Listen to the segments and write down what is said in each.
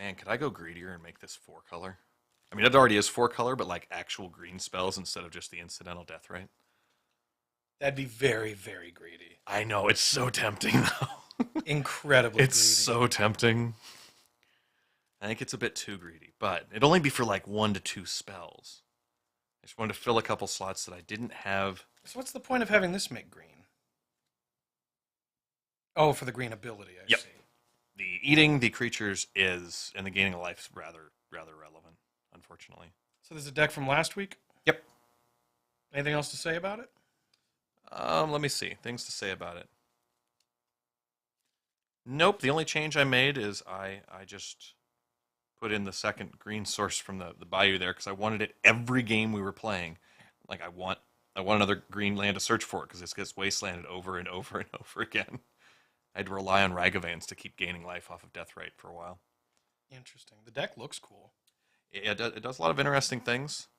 man, could I go greedier and make this 4-color? I mean, it already is 4-color, but like actual green spells instead of just the incidental death right. That'd be very, very greedy. I know, it's so tempting, though. Incredibly It's greedy. so tempting. I think it's a bit too greedy, but it'd only be for like 1 to 2 spells. I just wanted to fill a couple slots that I didn't have. So what's the point of having this make green? Oh, for the green ability, I see. The eating the creatures is, and the gaining a life is rather relevant, unfortunately. So there's a deck from last week? Yep. Anything else to say about it? Let me see. Things to say about it. Nope, the only change I made is I just put in the second green source from the bayou there because I wanted it every game we were playing. Like, I want another green land to search for it because it gets wastelanded over and over and over again. I had to rely on Ragavans to keep gaining life off of Deathrite for a while. Interesting. The deck looks cool. It does a lot of interesting things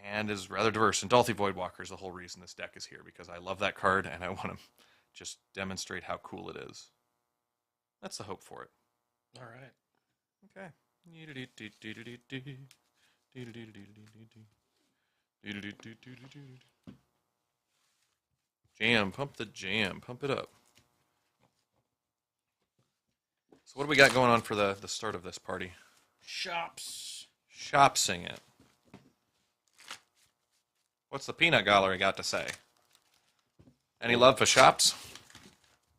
and is rather diverse. And Dalthy Voidwalker is the whole reason this deck is here because I love that card and I want to just demonstrate how cool it is. That's the hope for it. All right. Okay. Jam, pump the jam, pump it up. So what do we got going on for the start of this party? Shops. Shopsing it. What's the peanut gallery got to say? Any love for shops?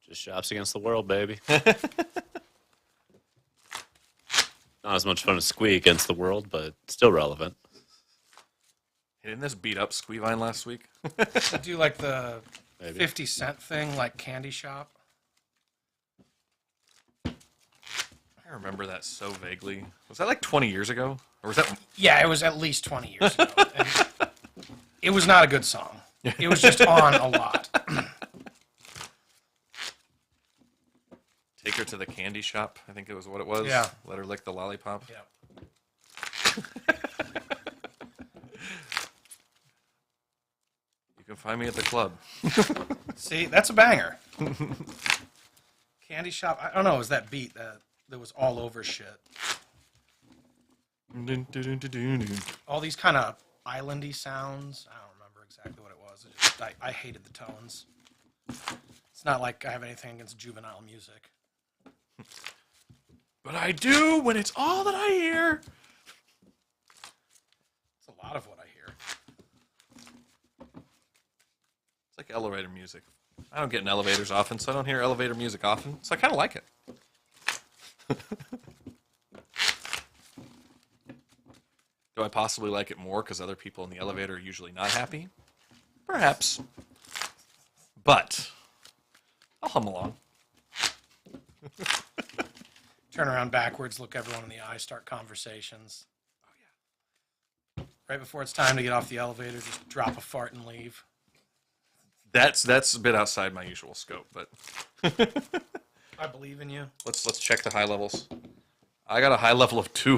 Just shops against the world, baby. Not as much fun as Squee against the world, but still relevant. Didn't this beat up Squeevine last week? I do like the Maybe. 50-cent thing, like Candy Shop. I remember that so vaguely. Was that like 20 years ago? Or was that... Yeah, it was at least 20 years ago. And it was not a good song. It was just on a lot. Take her to the candy shop, I think it was what it was. Yeah. Let her lick the lollipop. Yeah. You can find me at the club. See, that's a banger. Candy Shop. I don't know. It was that beat that was all over shit. All these kind of islandy sounds. I don't remember exactly what it was. I hated the tones. It's not like I have anything against juvenile music. But I do when it's all that I hear. It's a lot of what I hear. It's like elevator music. I don't get in elevators often, so I don't hear elevator music often. So I kind of like it. Do I possibly like it more because other people in the elevator are usually not happy? Perhaps. But I'll hum along. Turn around backwards, look everyone in the eye, start conversations. Oh, yeah. Right before it's time to get off the elevator, just drop a fart and leave. That's a bit outside my usual scope, but I believe in you. let's check the high levels. I got a high level of 2.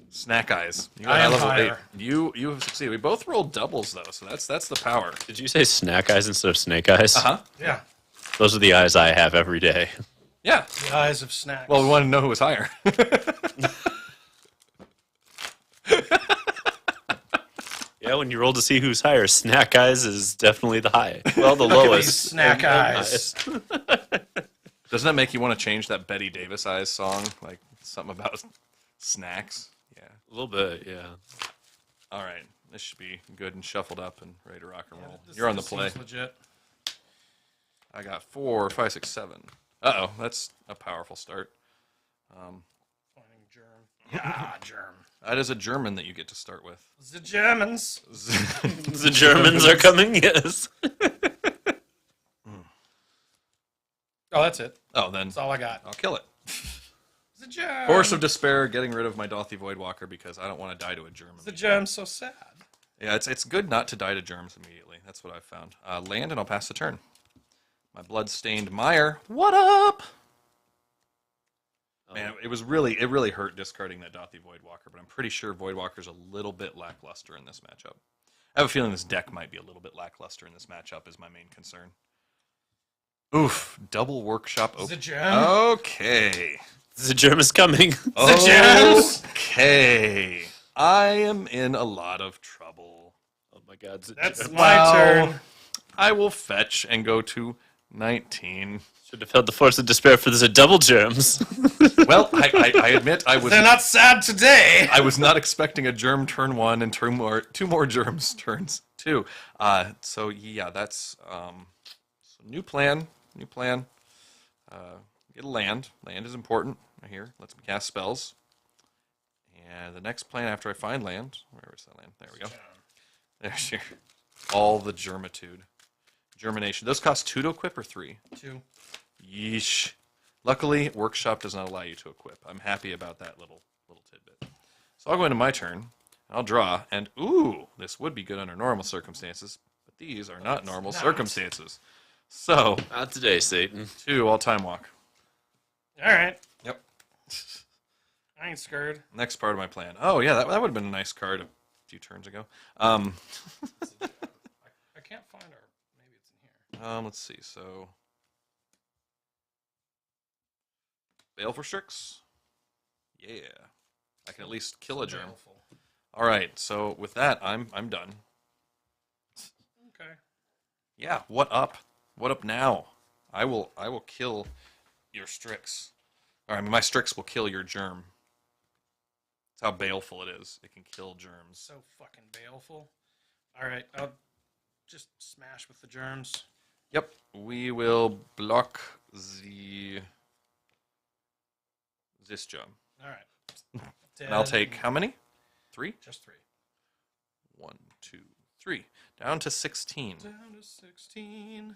Snack eyes. You got I a am high level of 8. higher. You have succeeded. We both rolled doubles though, so that's the power. Did you say snack eyes instead of snake eyes? Uh-huh. Yeah. Those are the eyes I have every day. Yeah. The eyes of snacks. Well, we want to know who was higher. Yeah, when you roll to see who's higher, snack eyes is definitely the high. Well, the Look at lowest. these snack eyes. Doesn't that make you want to change that Betty Davis eyes song? Like something about snacks? Yeah. A little bit, yeah. All right. This should be good and shuffled up and ready to rock and roll. This- You're on the this play. seems legit. I got 4, 5, 6, 7. Uh-oh. That's a powerful start. Finding germ. Yeah, germ. That is a German that you get to start with. The Germans. The Germans are coming, yes. Oh, that's it. Oh, then That's all I got. I'll kill it. The germ. Force of Despair, getting rid of my Dalthy Voidwalker because I don't want to die to a Germ. The germ's so sad. Yeah, it's good not to die to germs immediately. That's what I've found. Land, and I'll pass the turn. My blood-stained mire. What up? Man, it really hurt discarding that Dalthy Voidwalker, but I'm pretty sure Voidwalker's a little bit lackluster in this matchup. I have a feeling this deck might be a little bit lackluster in this matchup is my main concern. Oof, double workshop The open. germ. Okay. The germ is coming. Okay. I am in a lot of trouble. Oh my god. That's my Well, turn. I will fetch and go to 19. Should have felt the force of despair for the double germs. Well, I admit I was They're not sad today. I was not expecting a germ turn 1 and two more germs turns 2. So yeah, that's so new plan. Get a land. Land is important. Right here, let's cast spells. And the next plan after I find land, where is that land? There we go. There's your all the germination. Those cost 2 to equip or 3? 2. Yeesh. Luckily, Workshop does not allow you to equip. I'm happy about that little tidbit. So I'll go into my turn. I'll draw, and ooh, this would be good under normal circumstances, but these are not normal circumstances. So, Not today, Satan. 2, I'll time walk. All right. Yep. I ain't scared. Next part of my plan. Oh yeah, that would have been a nice card a few turns ago. I can't find our. Maybe it's in here. Let's see. So, Baleful Strix. Yeah, I can at least kill a germ. Baleful. All right. So with that, I'm done. Okay. Yeah. What up? What up now? I will kill your Strix. Or I mean, my Strix will kill your germ. That's how baleful it is. It can kill germs. So fucking baleful. All right. I'll just smash with the germs. Yep. We will block this germ. All right. And I'll take how many? 3? Just 3. 1, 2, 3. Down to 16. Down to 16.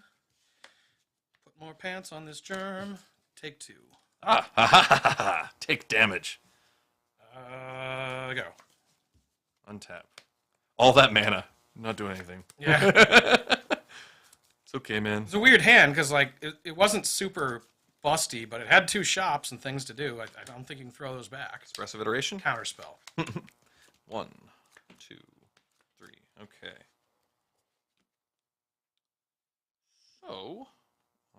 Put more pants on this germ. Take 2. Ah, ha, ha, ha, ha. Take damage. Go. Untap. All that mana. I'm not doing anything. Yeah. It's okay, man. It's a weird hand because like it wasn't super busty, but it had 2 shops and things to do. I don't think you can throw those back. Expressive iteration. Counterspell. 1, 2, 3. Okay. So,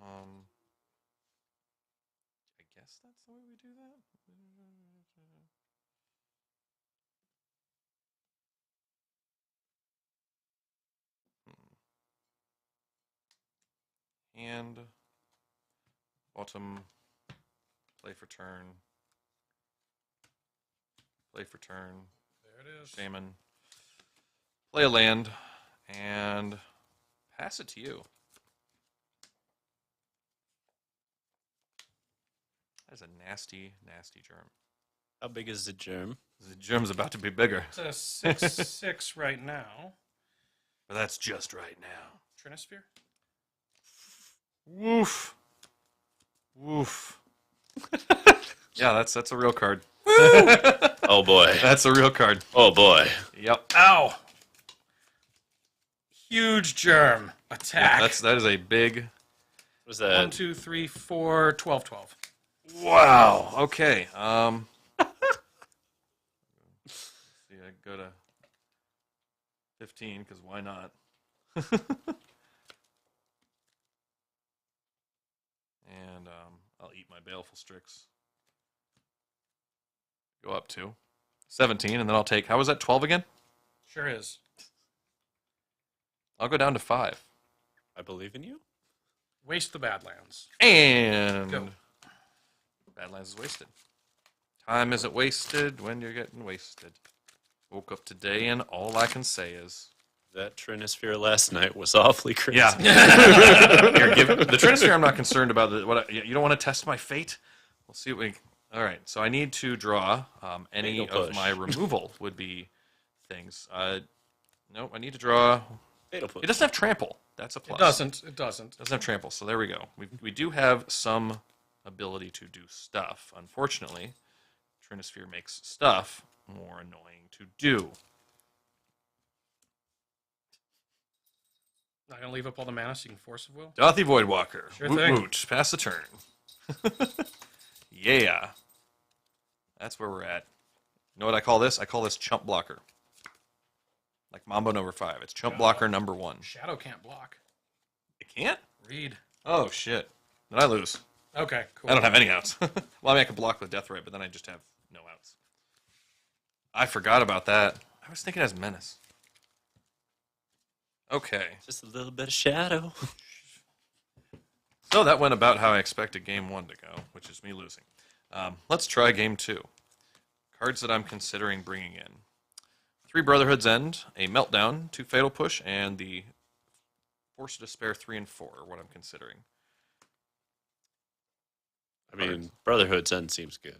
I guess that's the way we do that. And bottom, play for turn, play for turn, There it is. shaman, play a land, and pass it to you. That is a nasty, nasty germ. How big is the germ? The germ's about to be bigger, It's a 6/6 right now. but that's just right now. Trinisphere. Woof. Woof. Yeah, that's a real card. Oh boy. That's a real card. Oh boy. Yep. Ow! Huge germ attack. Yeah, that is a big. What was 1, that? 2, 3, 4, 12, 12. Wow. Okay. See, I go to 15 because why not? And I'll eat my baleful Strix. Go up to 17, and then I'll take. How was that? 12 again? Sure is. I'll go down to 5. I believe in you. Waste the Badlands. And Go. Badlands is wasted. Time isn't wasted when you're getting wasted. Woke up today and all I can say is That Trinisphere last night was awfully crazy. yeah. The Trinisphere I'm not concerned about. You don't want to test my fate? We'll see what we. All right. So I need to draw any Fatal of push. my removal would be things. No, I need to draw. Fatal push. It doesn't have trample. That's a plus. It doesn't. It doesn't. Doesn't have trample, so there we go. We do have some ability to do stuff. Unfortunately, Trinisphere makes stuff more annoying to do. Not gonna leave up all the mana so you can force of will. Dothy Voidwalker. Sure Woot thing. woot. Pass the turn. Yeah. That's where we're at. You know what I call this? I call this chump blocker. Like Mambo number 5. It's chump blocker number 1. Shadow can't block. It can't? Read. Oh, shit. Did I lose? Okay, cool. I don't have any outs. Well, I mean, I can block with Death Ray, but then I just have no outs. I forgot about that. I was thinking as Menace. Okay. Just a little bit of shadow. So that went about how I expected game 1 to go, which is me losing. Let's try game 2. Cards that I'm considering bringing in. 3 Brotherhood's End, a Meltdown, 2 Fatal Push, and the Force of Despair 3 and 4 are what I'm considering. I mean, Brotherhood's End seems good.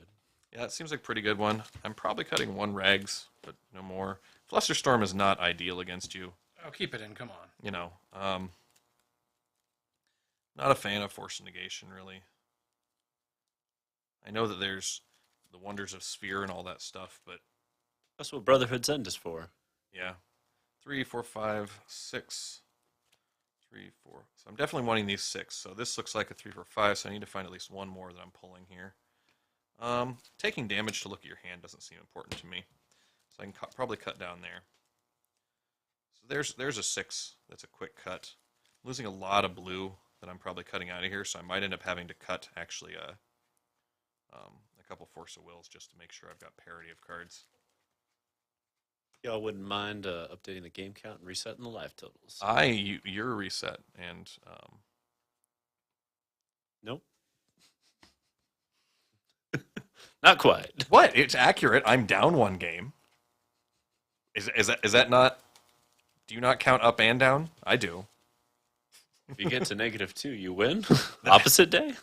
Yeah, it seems like a pretty good one. I'm probably cutting 1 Rags, but no more. Flusterstorm is not ideal against you. Oh, keep it in. Come on. You know, not a fan of Force Negation, really. I know that there's the wonders of Sphere and all that stuff, but That's what Brotherhood's End is for. yeah. 3, 4, 5, 6. 3, 4. So I'm definitely wanting these 6. So this looks like a 3, 4, 5, so I need to find at least 1 more that I'm pulling here. Taking damage to look at your hand doesn't seem important to me. So I can probably cut down there. So there's a 6. That's a quick cut. I'm losing a lot of blue that I'm probably cutting out of here, so I might end up having to cut actually a couple Force of Wills just to make sure I've got parity of cards. Y'all wouldn't mind updating the game count and resetting the life totals? You're reset, and Nope. Not quite. what? It's accurate. I'm down 1 game. Is that not? Do you not count up and down? I do. If you get to -2, you win. Opposite day.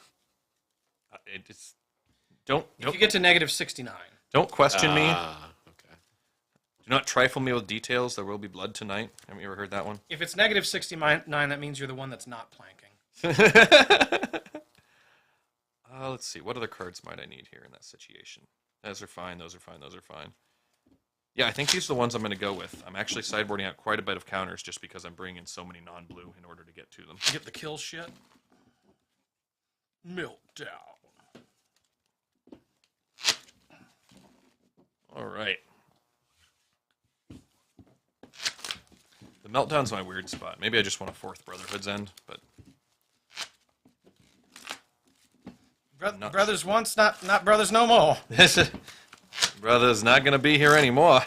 It's If you get to -69. don't question me. Okay. Do not trifle me with details. There will be blood tonight. Have you ever heard that one? If it's -69, that means you're the one that's not planking. Let's see. What other cards might I need here in that situation? Those are fine. Those are fine. Those are fine. Yeah, I think these are the ones I'm going to go with. I'm actually sideboarding out quite a bit of counters just because I'm bringing in so many non-blue in order to get to them. Get the kill shit. Meltdown. All right. The Meltdown's my weird spot. Maybe I just want a 4th Brotherhood's End, but Brothers once, not brothers no more. Brother's not going to be here anymore.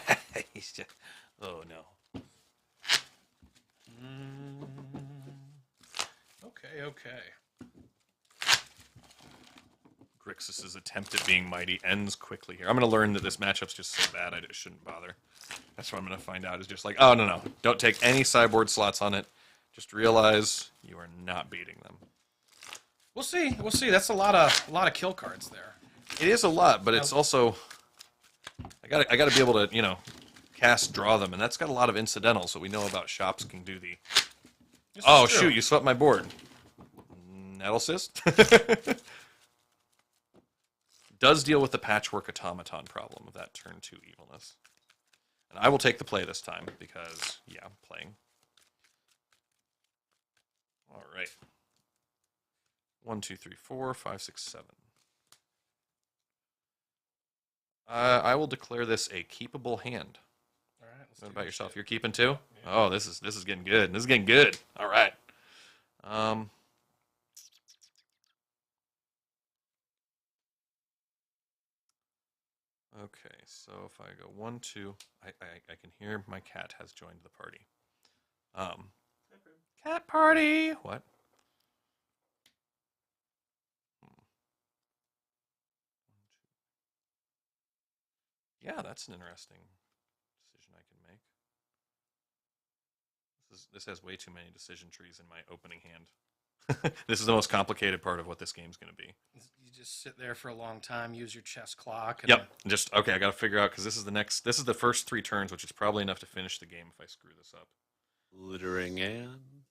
He's just, oh no. Okay. Grixis' attempt at being mighty ends quickly here. I'm going to learn that this matchup's just so bad I just shouldn't bother. That's what I'm going to find out is just like, oh, no. Don't take any sideboard slots on it. Just realize you are not beating them. We'll see. That's a lot of kill cards there. It is a lot, but it's also I got to be able to, cast draw them, and that's got a lot of incidentals that we know about shops can do the. Oh shoot, you swept my board. Nettle Cyst. Does deal with the patchwork automaton problem of that turn 2 evilness. And I will take the play this time because, yeah, I'm playing. All right. 1, 2, 3, 4, 5, 6, 7. I will declare this a keepable hand. All right. What about yourself? You're keeping too? Yeah. Oh, this is getting good. This is getting good. All right. Okay, so if I go 1, 2, I can hear my cat has joined the party. Cat party. What? Yeah, that's an interesting decision I can make. This has way too many decision trees in my opening hand. This is the most complicated part of what this game's going to be. You just sit there for a long time, use your chess clock. And Yep. Just okay. I got to figure out because this is the first 3 turns, which is probably enough to finish the game if I screw this up. Littering and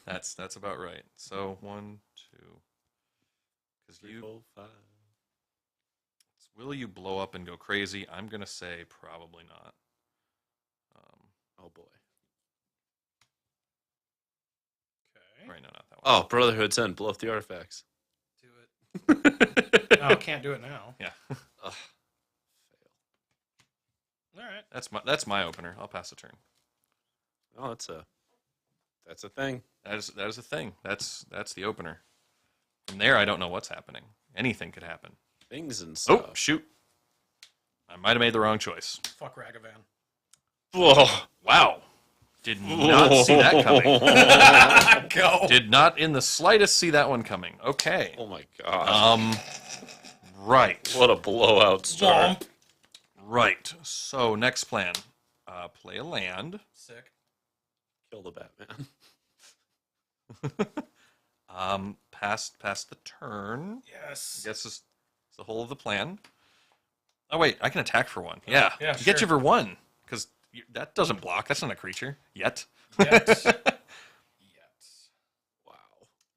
That's about right. So 1, 2. Because 3, 4, 5. Will you blow up and go crazy? I'm gonna say probably not. Oh boy. Okay. Right, no, not that one. Oh, Brotherhood's End. Blow up the artifacts. Do it. No, I can't do it now. Yeah. Ugh. All right. That's my opener. I'll pass the turn. Oh, that's a thing. That is a thing. That's the opener. From there, I don't know what's happening. Anything could happen. Things and stuff. Oh, shoot. I might have made the wrong choice. Fuck Ragavan. Whoa. Wow. Did not see that coming. Go. Did not in the slightest see that one coming. Okay. Oh my god. Right. What a blowout start. Womp. Right. So, next plan. Play a land. Sick. Kill the Batman. Pass the turn. Yes. I guess this is the whole of the plan. Oh, wait. I can attack for one. Yeah. Yeah, Get you sure. for one. Because that doesn't block. That's not a creature. Yet. Yes. Wow.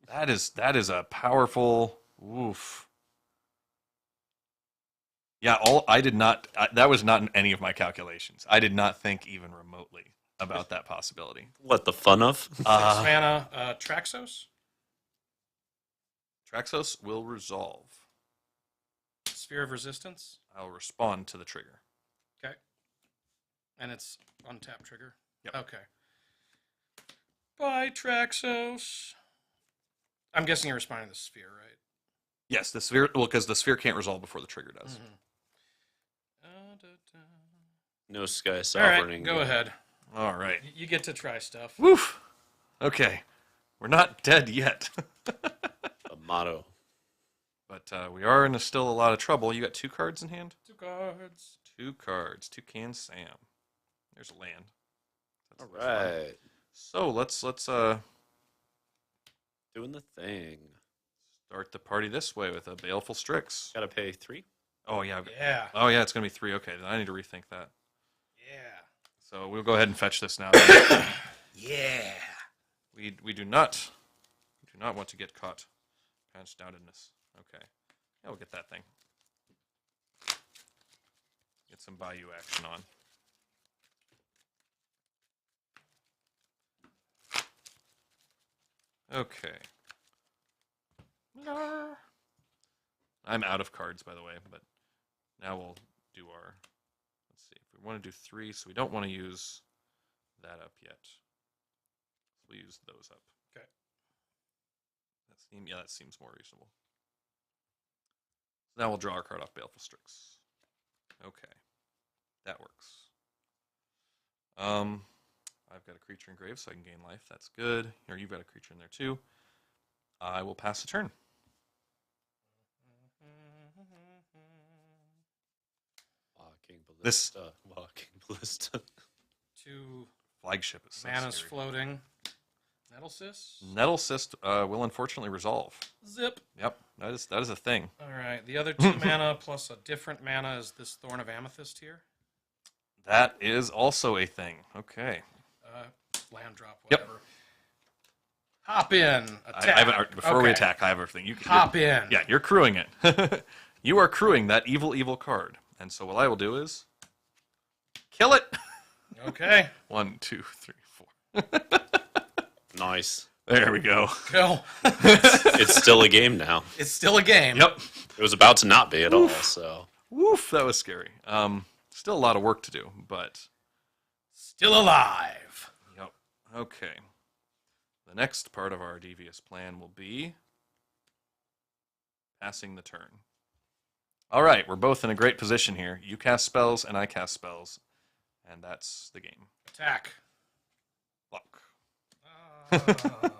That is a powerful... Oof. Yeah, I did not... that was not in any of my calculations. I did not think even remotely about that possibility. What, the fun of? 6 mana, Traxos. Traxos will resolve. Sphere of Resistance. I'll respond to the trigger. Okay. And it's untap trigger. Yep. Okay. Bye, Traxos. I'm guessing you're responding to the sphere, right? Yes, the sphere... Well, because the sphere can't resolve before the trigger does. No Sky All Sovereigning. right, go ahead. All right. You get to try stuff. Woof. Okay. We're not dead yet. A motto. But we are in still a lot of trouble. You got 2 cards in hand? 2 cards. 2 cards. Toucan Sam. There's a land. All That's fun. right. So let's Doing the thing. start the party this way with a Baleful Strix. Gotta pay 3. Oh yeah. Yeah. Oh yeah, it's gonna be 3. Okay, then I need to rethink that. Yeah. So we'll go ahead and fetch this now. Yeah. We do not want to get caught pants downedness. Okay. Yeah, we'll get that thing. Get some Bayou action on. Okay. I'm out of cards, by the way, but now we'll do our... Let's see. If we want to do 3, so we don't want to use that up yet. We'll use those up. Okay. That seems more reasonable. So now we'll draw our card off Baleful Strix. Okay. That works. I've got a creature in grave, so I can gain life. That's good. Here, you've got a creature in there too. I will pass the turn. Walking This- ballista. Walking ballista. 2 Flagship is so mana's scary. floating. Nettle Cyst. Nettle Cyst will unfortunately resolve. Zip. Yep, that is a thing. All right. The other 2 mana plus a different mana is this Thorn of Amethyst here. That is also a thing. Okay. Land drop, Yep. whatever. Hop in. Attack. I haven't, before we Okay. attack, I have everything. Hop in. Yeah, you're crewing it. You are crewing that evil card. And so what I will do is kill it. Okay. 1, 2, 3, 4. Nice. There we go. Go. It's still a game now. It's still a game. Yep. It was about to not be at all, so. Woof, that was scary. Still a lot of work to do, but Still alive. yep. Okay. The next part of our devious plan will be passing the turn. All right, we're both in a great position here. You cast spells and I cast spells, and that's the game. Attack. Luck. Ah.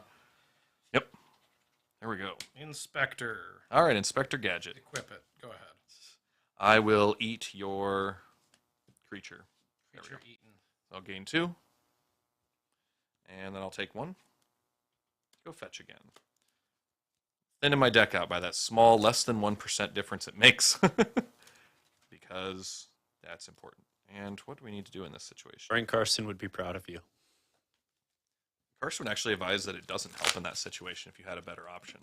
Yep. There we go. Inspector. All right, Inspector Gadget. Equip it. Go ahead. I will eat your creature. There we Creature go. eaten. I'll gain 2. And then I'll take 1. Go fetch again. Thinning my deck out by that small, less than 1% difference it makes. Because that's important. And what do we need to do in this situation? Brian Carson would be proud of you. Carson would actually advise that it doesn't help in that situation if you had a better option.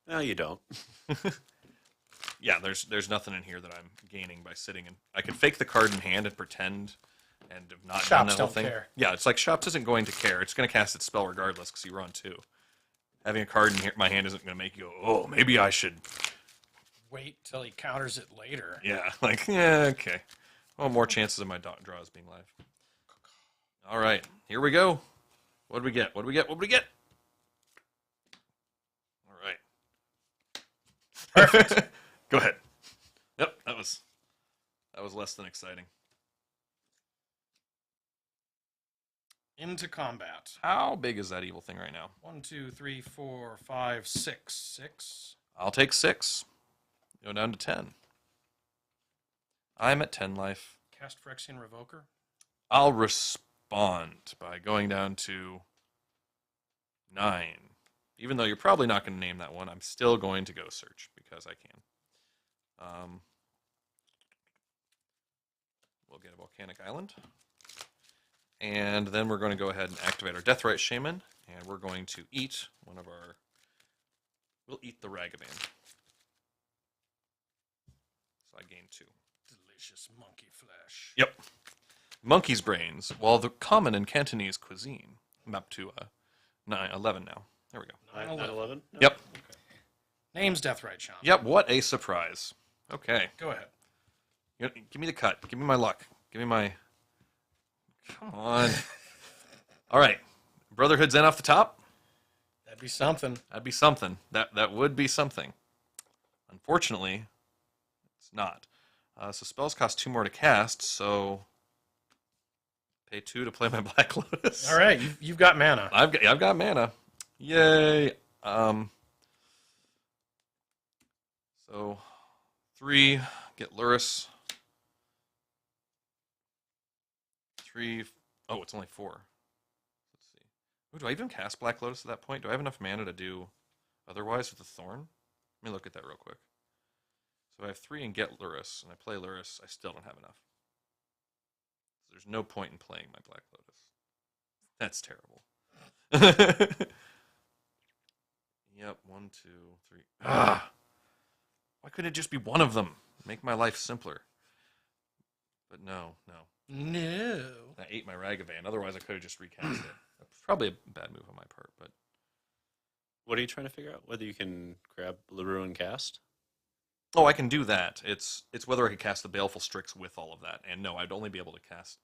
No, you don't. Yeah, there's nothing in here that I'm gaining by sitting in. I could fake the card in hand and pretend and have not done Shops that whole don't thing. care. Yeah, it's like Shops isn't going to care. It's going to cast its spell regardless because you run 2. Having a card in here, my hand isn't going to make you go, oh, maybe I should. Wait till he counters it later. Yeah, like, yeah, okay. Well, more chances of my draws being live. All right, here we go. What do we get? What do we get? What do we get? All right. Perfect. Go ahead. Yep, that was less than exciting. Into combat. How big is that evil thing right now? 1, 2, 3, 4, 5, 6. 6. I'll take 6. Go down to 10. I'm at 10 life. Cast Phyrexian Revoker. I'll respond by going down to 9. Even though you're probably not going to name that one, I'm still going to go search because I can. We'll get a Volcanic Island. And then we're going to go ahead and activate our Deathrite Shaman. And we're going to eat one of our... We'll eat the Ragavan. So I gain 2. Delicious monkey flesh. Yep. Monkey's brains, while the common in Cantonese cuisine. I'm up to 11 now. There we go. 9/11? No? Yep. Okay. Name's Deathrite Shaman. Yep, what a surprise. Okay. Go ahead. Give me the cut. Give me my luck. Give me my... Come on. All right. Brotherhood's in off the top? That'd be something. That'd be something. That would be something. Unfortunately, it's not. So spells cost 2 more to cast, so... Pay 2 to play my Black Lotus. All right, you've got mana. I've got mana. Yay. So 3, get Lurrus. 3. Oh, it's only 4. Let's see. Ooh, do I even cast Black Lotus at that point? Do I have enough mana to do otherwise with the Thorn? Let me look at that real quick. So I have 3 and get Lurrus, and I play Lurrus. I still don't have enough. So there's no point in playing my Black Lotus. That's terrible. Yep, 1, 2, 3. Ah! Why couldn't it just be one of them? Make my life simpler. But no. No. I ate my Ragavan. Otherwise, I could have just recast it. That's probably a bad move on my part, but... What are you trying to figure out? Whether you can grab Lurrus and cast? Oh, I can do that. It's whether I could cast the Baleful Strix with all of that. And no, I'd only be able to cast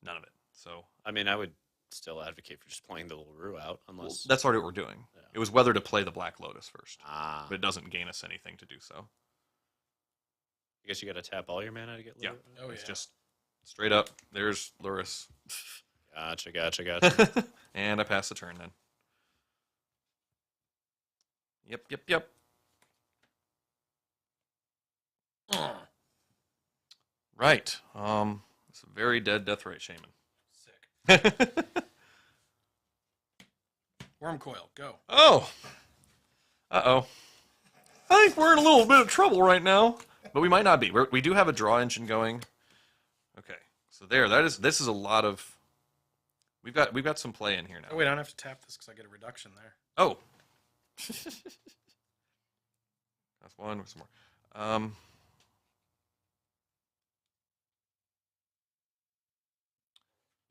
none of it. So I mean, I would still advocate for just playing the Lurrus out, unless... that's already what we're doing. Yeah. It was whether to play the Black Lotus first. Ah. But it doesn't gain us anything to do so. I guess you got to tap all your mana to get Lurrus? Yeah. Oh, It's yeah. just straight up. There's Lurrus. Gotcha. And I pass the turn then. Yep. Right. It's a very dead Deathrite Shaman. Sick. Wormcoil, go. Oh. Uh-oh. I think we're in a little bit of trouble right now. But we might not be. We do have a draw engine going. Okay. So this is a lot of... We've got some play in here now. Oh, wait, I don't have to tap this because I get a reduction there. Oh. That's one. Some more.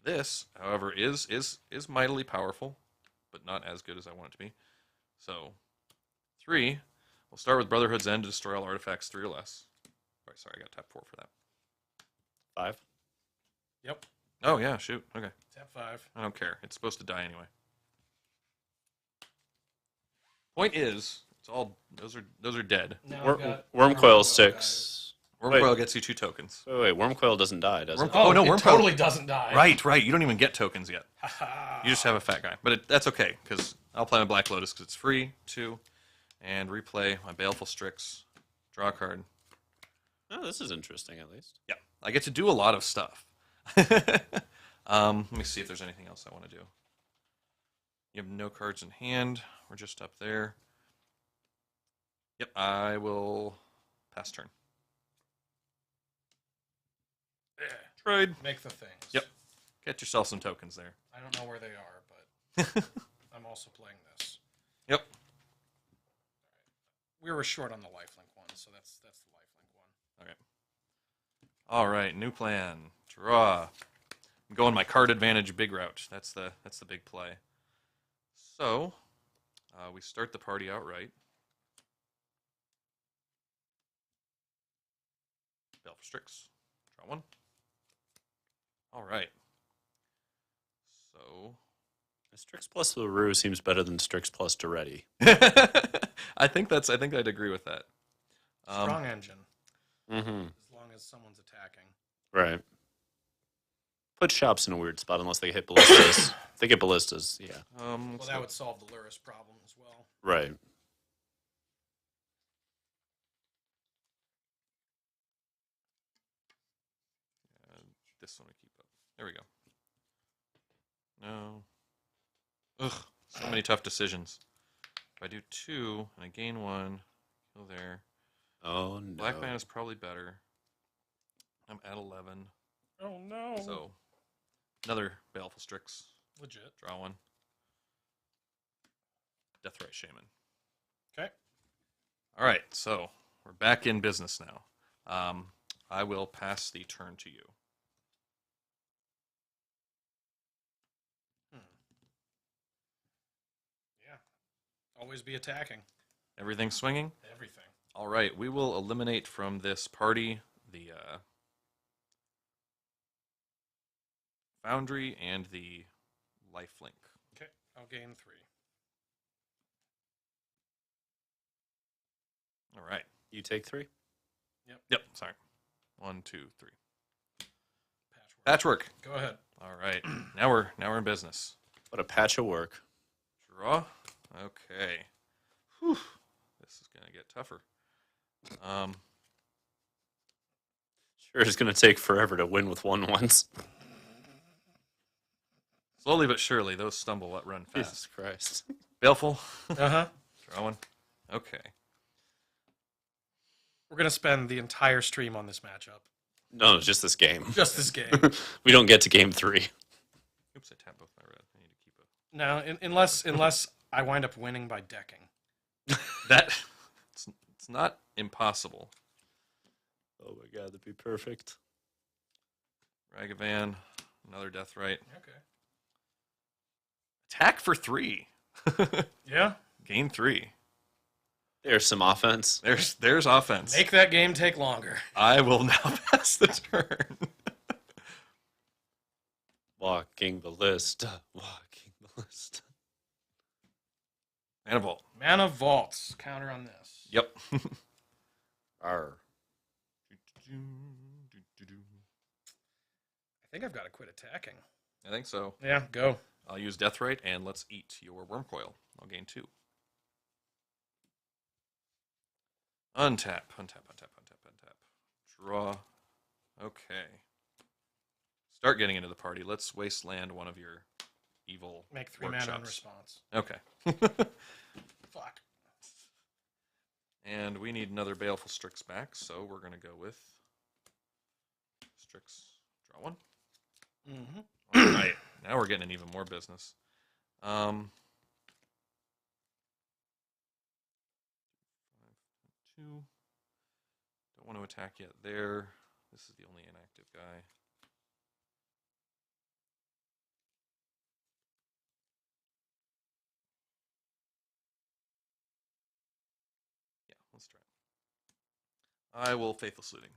This, however, is mightily powerful, but not as good as I want it to be. So, 3. We'll start with Brotherhood's End to destroy all artifacts 3 or less. Right, sorry, I got tap 4 for that. 5? Yep. Oh yeah, shoot. Okay, Tap 5. I don't care. It's supposed to die anyway. Point is, it's all those are dead. Wormcoil 6. Wormcoil gets you 2 tokens. Wait. Wormcoil doesn't die, does it? Oh, no, it Wormcoil totally doesn't die. Right. You don't even get tokens yet. You just have a fat guy. But that's okay, because I'll play my Black Lotus because it's free, 2, and replay my Baleful Strix, draw a card. Oh, this is interesting, at least. Yeah, I get to do a lot of stuff. Let me see if there's anything else I want to do. You have no cards in hand. We're just up there. Yep, I will pass turn. Yeah. Trade. Make the things. Yep. Get yourself some tokens there. I don't know where they are, but I'm also playing this. Yep. We were short on the lifelink one, so that's the lifelink one. Okay. All right, new plan. Draw. I'm going my card advantage big route. That's the big play. So, we start the party outright. Baleful Strix. Draw 1. All right. So, Strix plus Lurrus seems better than Strix plus Duretti. I think I'd agree with that. Strong engine. Mm-hmm. As long as someone's attacking. Right. Put shops in a weird spot unless they hit ballistas. If they get ballistas, yeah. Well, that would solve the Lurrus problem as well. Right. This one to keep up. There we go. No. Ugh. So many tough decisions. If I do 2 and I gain 1, kill there. Oh no. Black mana is probably better. I'm at 11. Oh no. So another Baleful Strix. Legit. Draw 1. Deathrite Shaman. Okay. All right, so we're back in business now. I will pass the turn to you. Yeah. Always be attacking. Everything swinging? Everything. All right, we will eliminate from this party the Foundry and the Lifelink. Okay. I'll gain 3. All right. You take 3? Yep, sorry. 1, 2, 3. Patchwork. Patchwork. Go ahead. All right. Now we're in business. What a patch of work. Draw. Okay. Whew. This is gonna get tougher. Sure, it's going to take forever to win with 1/1s. Slowly but surely, those stumble run fast. Jesus Christ. Baleful. Uh-huh. Draw 1. Okay. We're going to spend the entire stream on this matchup. No, just this game. Just this game. We don't get to game 3. Oops, I tapped both my red. I need to keep it. No, unless I wind up winning by decking. It's not impossible. Oh my god, that'd be perfect. Ragavan, another Deathrite. Okay. Attack for 3. Yeah. Gain 3. There's some offense. There's offense. Make that game take longer. I will now pass the turn. Walking ballista. Walking ballista. Mana Vault. Mana Vaults. Counter on this. Yep. Arr. I think I've got to quit attacking. I think so. Yeah, go. I'll use Deathrite, and let's eat your Worm Coil. I'll gain 2. Untap, untap, untap, untap, untap. Draw. Okay. Start getting into the party. Let's wasteland one of your evil Make 3 mana in workshops. response. Okay. Fuck. And we need another Baleful Strix back, so we're going to go with Strix. Draw 1. Mm-hmm. All right. Now we're getting in even more business. 2. Don't want to attack yet there. This is the only inactive guy. Yeah, let's try it. I will Faithful Saluting.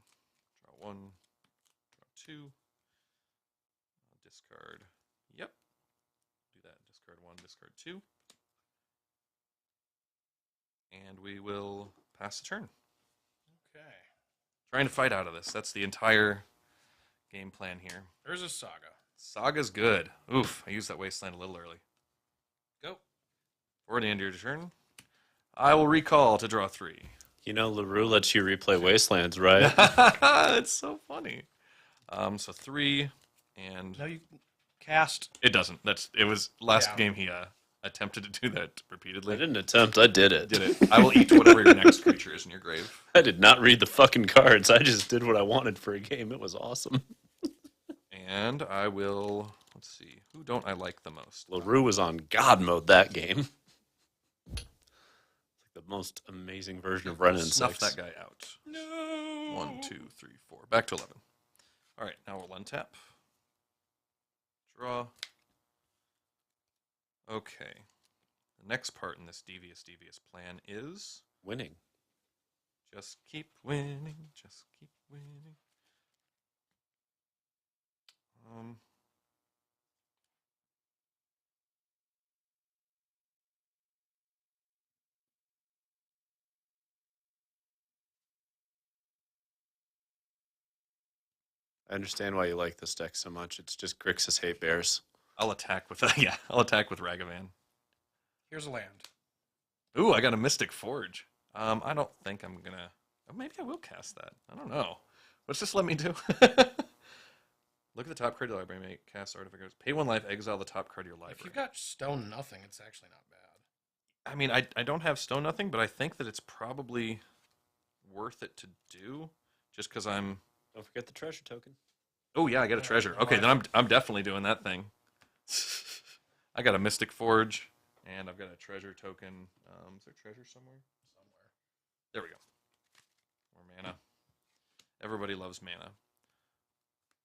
Draw 1. Draw 2. I'll discard. Yep. Do that. Discard 1, discard 2. And we will pass the turn. Okay. Trying to fight out of this. That's the entire game plan here. There's a Saga. Saga's good. Oof, I used that Wasteland a little early. Go. For the end of your turn, I will recall to draw 3. You know, LaRue lets you replay Wastelands, right? It's so funny. So 3, and No, you cast. it doesn't. It was last Yeah. game he attempted to do that repeatedly. I didn't attempt, I did it. Did it. I will eat whatever your next creature is in your grave. I did not read the fucking cards. I just did what I wanted for a game. It was awesome. And I will, let's see, who don't I like the most? LaRue was on God mode that game. It's like the most amazing version of Renin Snuff 6. that guy out. No. 1, 2, 3, 4. Back to 11. All right, now we'll untap. Draw. Okay. The next part in this devious plan is Winning. just keep winning, just keep winning. I understand why you like this deck so much. It's just Grixis hate bears. I'll attack with I'll attack with Ragavan. Here's a land. Ooh, I got a Mystic Forge. I don't think I'm gonna. Oh, maybe I will cast that. I don't know. What's this let me do? Look at the top card of your library. Make cast artifact. Pay 1 life. Exile the top card of your library. If you've got stone nothing, it's actually not bad. I mean, I don't have stone nothing, but I think that it's probably worth it to do, just because I'm. Don't forget the treasure token. Oh yeah, I got a treasure. Okay, then I'm definitely doing that thing. I got a Mystic Forge, and I've got a treasure token. Is there treasure somewhere? There we go. More mana. Everybody loves mana.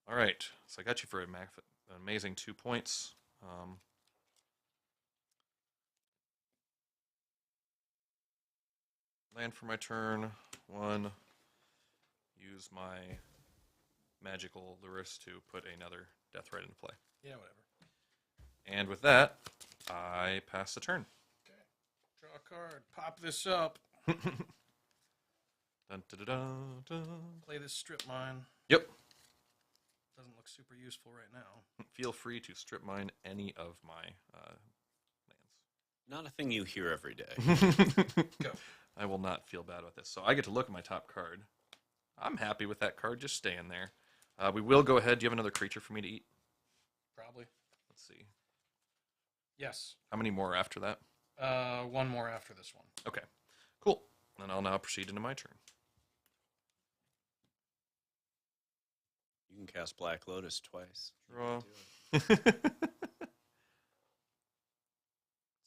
All right, so I got you for an amazing 2 points. Land for my turn. 1. Use my magical Lurrus to put another Death Right into play. Yeah, whatever. And with that, I pass the turn. Okay. Draw a card. Pop this up. Dun, dun, dun, dun, dun. Play this strip mine. Yep. Doesn't look super useful right now. Feel free to strip mine any of my Not a thing you hear every day. lands. Go. I will not feel bad with this. So I get to look at my top card. I'm happy with that card just staying there. We will go ahead. Do you have another creature for me to eat? Probably. Let's see. Yes. How many more after that? 1 more after this one. Okay. Cool. Then I'll now proceed into my turn. You can cast Black Lotus twice. Draw.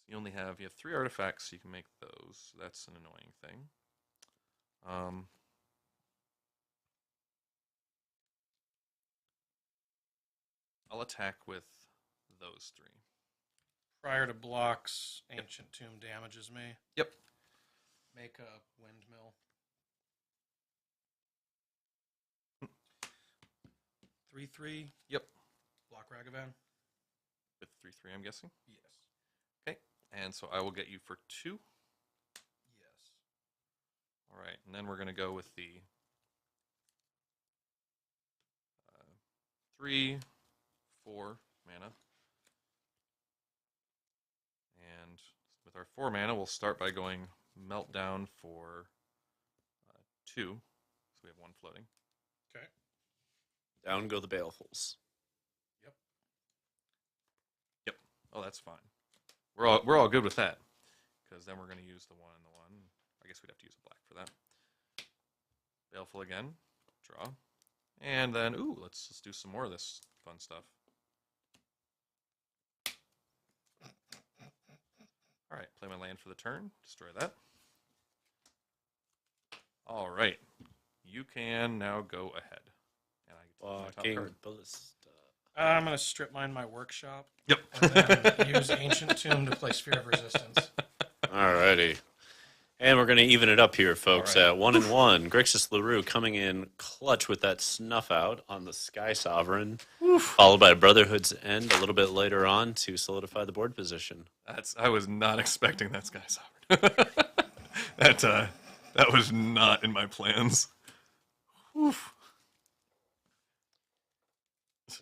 You have 3 artifacts, so you can make those. So that's an annoying thing. I'll attack with those 3. Prior to blocks, Ancient Tomb damages me. Yep. Make a windmill. 3/3. Yep. Block Ragavan. With 3/3, I'm guessing. Yes. Okay. And so I will get you for 2. Yes. All right. And then we're going to go with the 3, 4 mana. And with our 4 mana, we'll start by going Meltdown for 2. So we have 1 floating. Okay. Down go the Balefuls. Yep. Yep. Oh, that's fine. We're all good with that. Because then we're going to use the 1 and the 1. I guess we'd have to use a black for that. Baleful again. Draw. And then, ooh, let's do some more of this fun stuff. All right, play my land for the turn. Destroy that. All right. You can now go ahead. And I get to play my top card. Ballista. I'm going to strip mine my workshop. Yep. And then use Ancient Tomb to play Sphere of Resistance. Alrighty. And we're going to even it up here, folks, right. at 1-1. Grixis Lurrus coming in clutch with that snuff out on the Sky Sovereign, followed by Brotherhood's End a little bit later on to solidify the board position. I was not expecting that Sky Sovereign. That was not in my plans. Oof.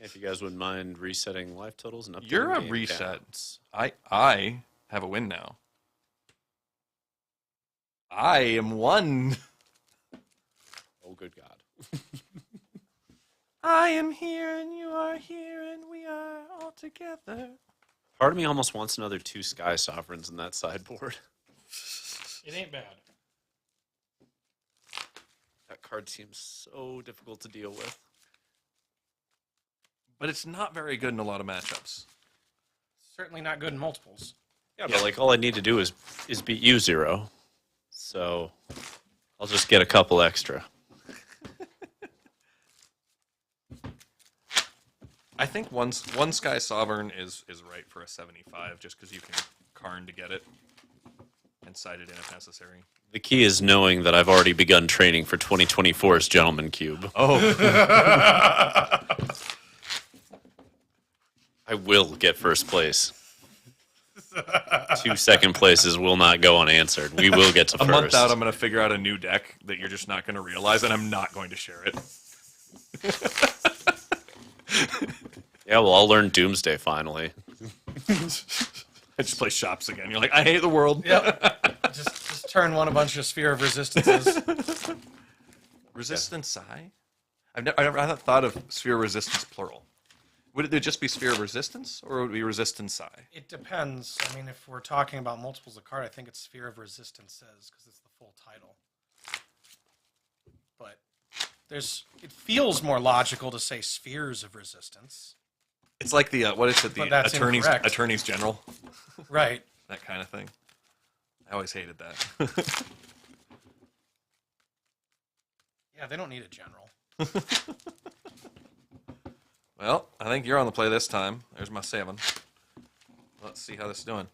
If you guys wouldn't mind resetting life totals and updating You're a game reset. counts. I have a win now. I am 1. Oh, good God. I am here and you are here and we are all together. Part of me almost wants another 2 Sky Sovereigns in that sideboard. It ain't bad. That card seems so difficult to deal with. But it's not very good in a lot of matchups. Certainly not good in multiples. Yeah, but like all I need to do is beat you 0. So I'll just get a couple extra. I think one Sky Sovereign is right for a 75, just because you can Karn to get it and side it in if necessary. The key is knowing that I've already begun training for 2024's Gentleman Cube. Oh. I will get first place. 2 second places will not go unanswered. We will get to A first. month out, I'm going to figure out a new deck that you're just not going to realize, and I'm not going to share it. Yeah, we'll all learn Doomsday finally. I just play shops again. You're like, I hate the world. Yep. just turn one a bunch of Sphere of Resistances. Resistance Psi? I never thought of Sphere of Resistance plural. Would it just be Sphere of Resistance, or would it be Resistance Psi? It depends. I mean, if we're talking about multiples of card, I think it's Sphere of Resistances because it's the full title. But it feels more logical to say Spheres of Resistance. It's like the what is it? But The that's attorneys incorrect. attorneys general, Right. that kind of thing. I always hated that. Yeah, they don't need a general. Well, I think you're on the play this time. There's my 7. Let's see how this is doing.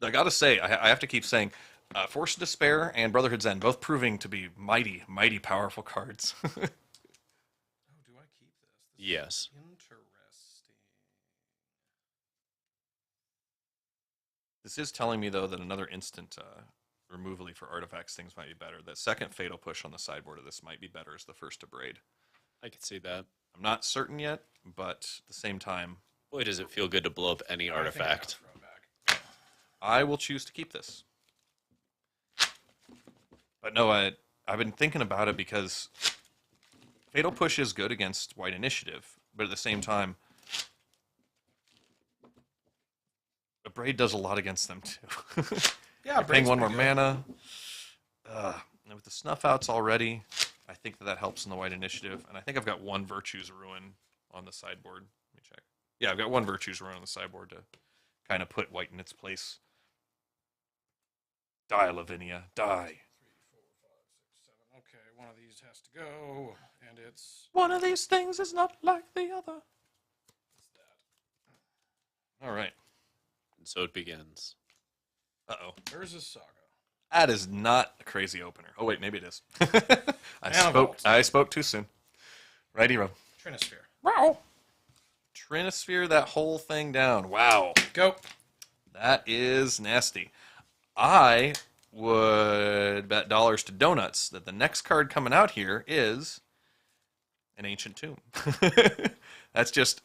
I gotta say, I have to keep saying, Force of Despair and Brotherhood's End, both proving to be mighty, mighty powerful cards. Oh, do I keep this? Yes. Interesting. This is telling me, though, that another instant removally for artifacts things might be better. That second Fatal Push on the sideboard of this might be better as the first to braid. I can see that. I'm not certain yet, but at the same time, Boy, does it feel good to blow up any artifact. I will choose to keep this. But no, I've been thinking about it because Fatal Push is good against White Initiative, but at the same time, a Braid does a lot against them too. Yeah, Paying one more pretty good. mana. And with the Snuff Outs already, I think that helps in the White Initiative. And I think I've got one Virtue's Ruin on the sideboard. Let me check. Yeah, I've got one Virtue's Ruin on the sideboard to kind of put White in its place. Die, Lavinia, die. 3, 4, 5, 6, 7. Okay, one of these has to go, and it's One of these things is not like the other. that. All right. And so it begins. Uh-oh. Urza's Saga. That is not a crazy opener. Oh, wait, maybe it is. Manifold. I spoke too soon. Righty, Ro. Trinisphere. Wow. Trinisphere that whole thing down. Wow. Go. That is nasty. I would bet dollars to donuts that the next card coming out here is an Ancient Tomb. That's just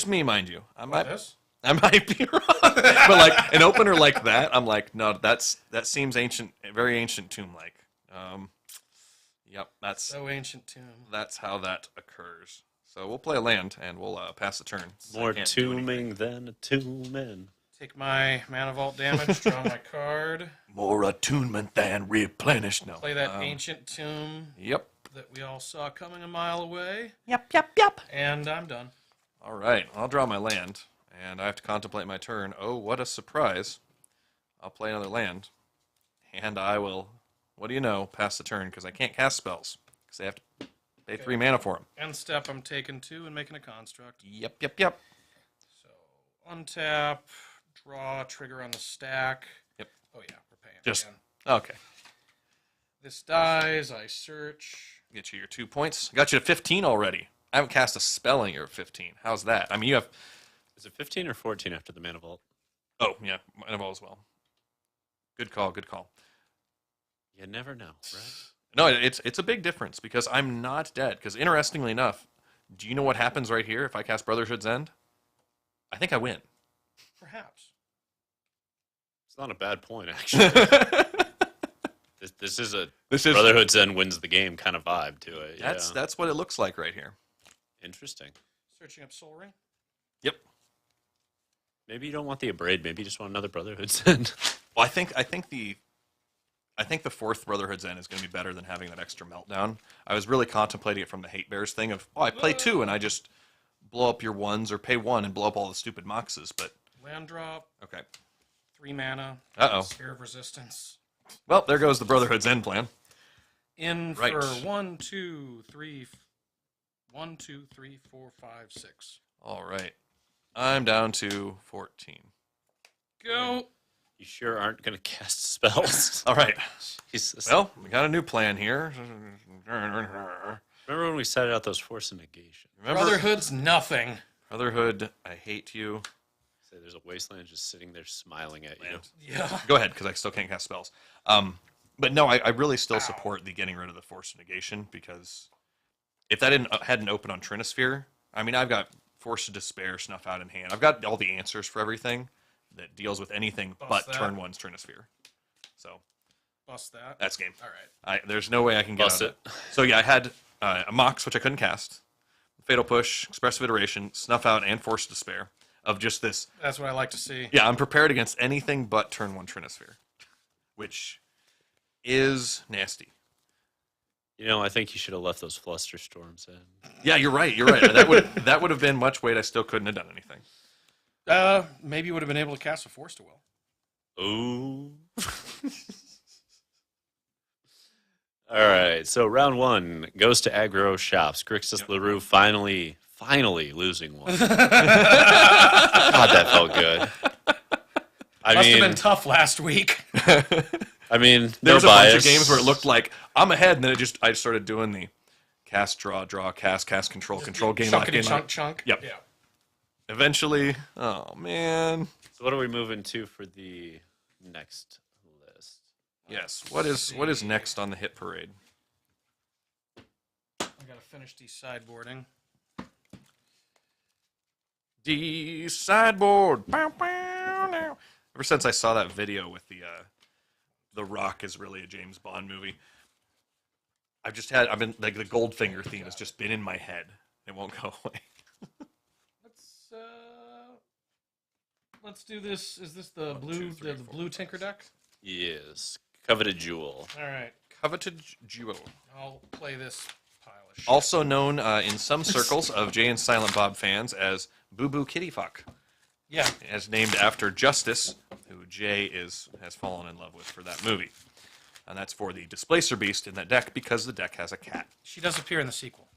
me, mind you. I might be wrong, but like an opener like that, I'm like, no, that seems ancient, very Ancient Tomb like. Yep, that's So Ancient Tomb. that's how that occurs. So we'll play a land and we'll pass the turn. More I can't do anything. tombing than a tomb. Take my Mana Vault damage, draw my card, More attunement than replenish. No. play that Ancient Tomb Yep. that we all saw coming a mile away, Yep. and I'm done. All right, I'll draw my land, and I have to contemplate my turn. Oh, what a surprise. I'll play another land, and I will, what do you know, pass the turn, because I can't cast spells, because I have to pay 3 mana for them. End step, I'm taking 2 and making a construct. Yep. So untap, draw, trigger on the stack. Yep. Oh yeah, we're paying Just, again. okay. This dies, I search. Get you your 2 points. I got you to 15 already. I haven't cast a spell and you're at 15. How's that? I mean, you have, Is it 15 or 14 after the Mana Vault? oh, yeah, Mana Vault as well. Good call. You never know, right? No, it's a big difference because I'm not dead. Because interestingly enough, do you know what happens right here if I cast Brotherhood's End? I think I win. Perhaps. It's not a bad point, actually. This is Brotherhood's End wins the game kind of vibe to it. That's what it looks like right here. Interesting. Searching up Soul Ring. Yep. Maybe you don't want the Abrade. Maybe you just want another Brotherhood's End. Well, I think the 4th Brotherhood's End is going to be better than having that extra meltdown. I was really contemplating it from the Hate Bears thing of, I play 2 and I just blow up your 1s or pay 1 and blow up all the stupid Moxes, but Land drop, okay. 3 mana. Uh-oh. Sphere of Resistance. Well, there goes the Brotherhood's End plan. In Right. for 1, 2, 3, 1, 2, 3, 4, 5, 6. All right. I'm down to 14. Go. You sure aren't going to cast spells? All right. Jesus. Well, we got a new plan here. Remember when we set out those Force of Negation? Remember? Brotherhood's nothing. Brotherhood, I hate you. Say there's a wasteland just sitting there smiling at you. Yeah. Go ahead, because I still can't cast spells. But no, I really still support the getting rid of the Force of Negation because if that hadn't opened on Trinisphere, I mean, I've got Force of Despair, Snuff Out in hand. I've got all the answers for everything that deals with anything but turn 1's Trinisphere. So Bust that. that's game. All right. There's no way I can get Bust out of it. So yeah, I had a Mox, which I couldn't cast, Fatal Push, Expressive Iteration, Snuff Out, and Force of Despair of just this. That's what I like to see. Yeah, I'm prepared against anything but turn 1 Trinisphere, which is nasty. You know, I think you should have left those Fluster Storms in. Yeah, you're right. You're right. that would have been much weight. I still couldn't have done anything. Maybe you would have been able to cast a Force to Will. Ooh. All right, so round 1 goes to Aggro Shops. Grixis Lurrus finally losing one. God, that felt good. Must have been tough last week. I mean, there was a bias. bunch of games where it looked like I'm ahead, and then I started doing the cast, draw, cast, control, game lock, game lock. Chunk. Yep. Yeah. Eventually, oh man. So what are we moving to for the next list? Yes. What is next on the hit parade? I gotta finish decideboarding. Sideboard. Bow, bow, now. Ever since I saw that video with the Rock is really a James Bond movie, I've been like the Goldfinger theme has just been in my head. It won't go away. Let's do this. Is this the blue the blue Tinker deck? Yes. Coveted Jewel. All right. Coveted Jewel. I'll play this pile of shit. Also known in some circles of Jay and Silent Bob fans as Boo Boo Kitty Fuck. Yeah. As named after Justice, who Jay has fallen in love with for that movie. And that's for the Displacer Beast in that deck because the deck has a cat. She does appear in the sequel.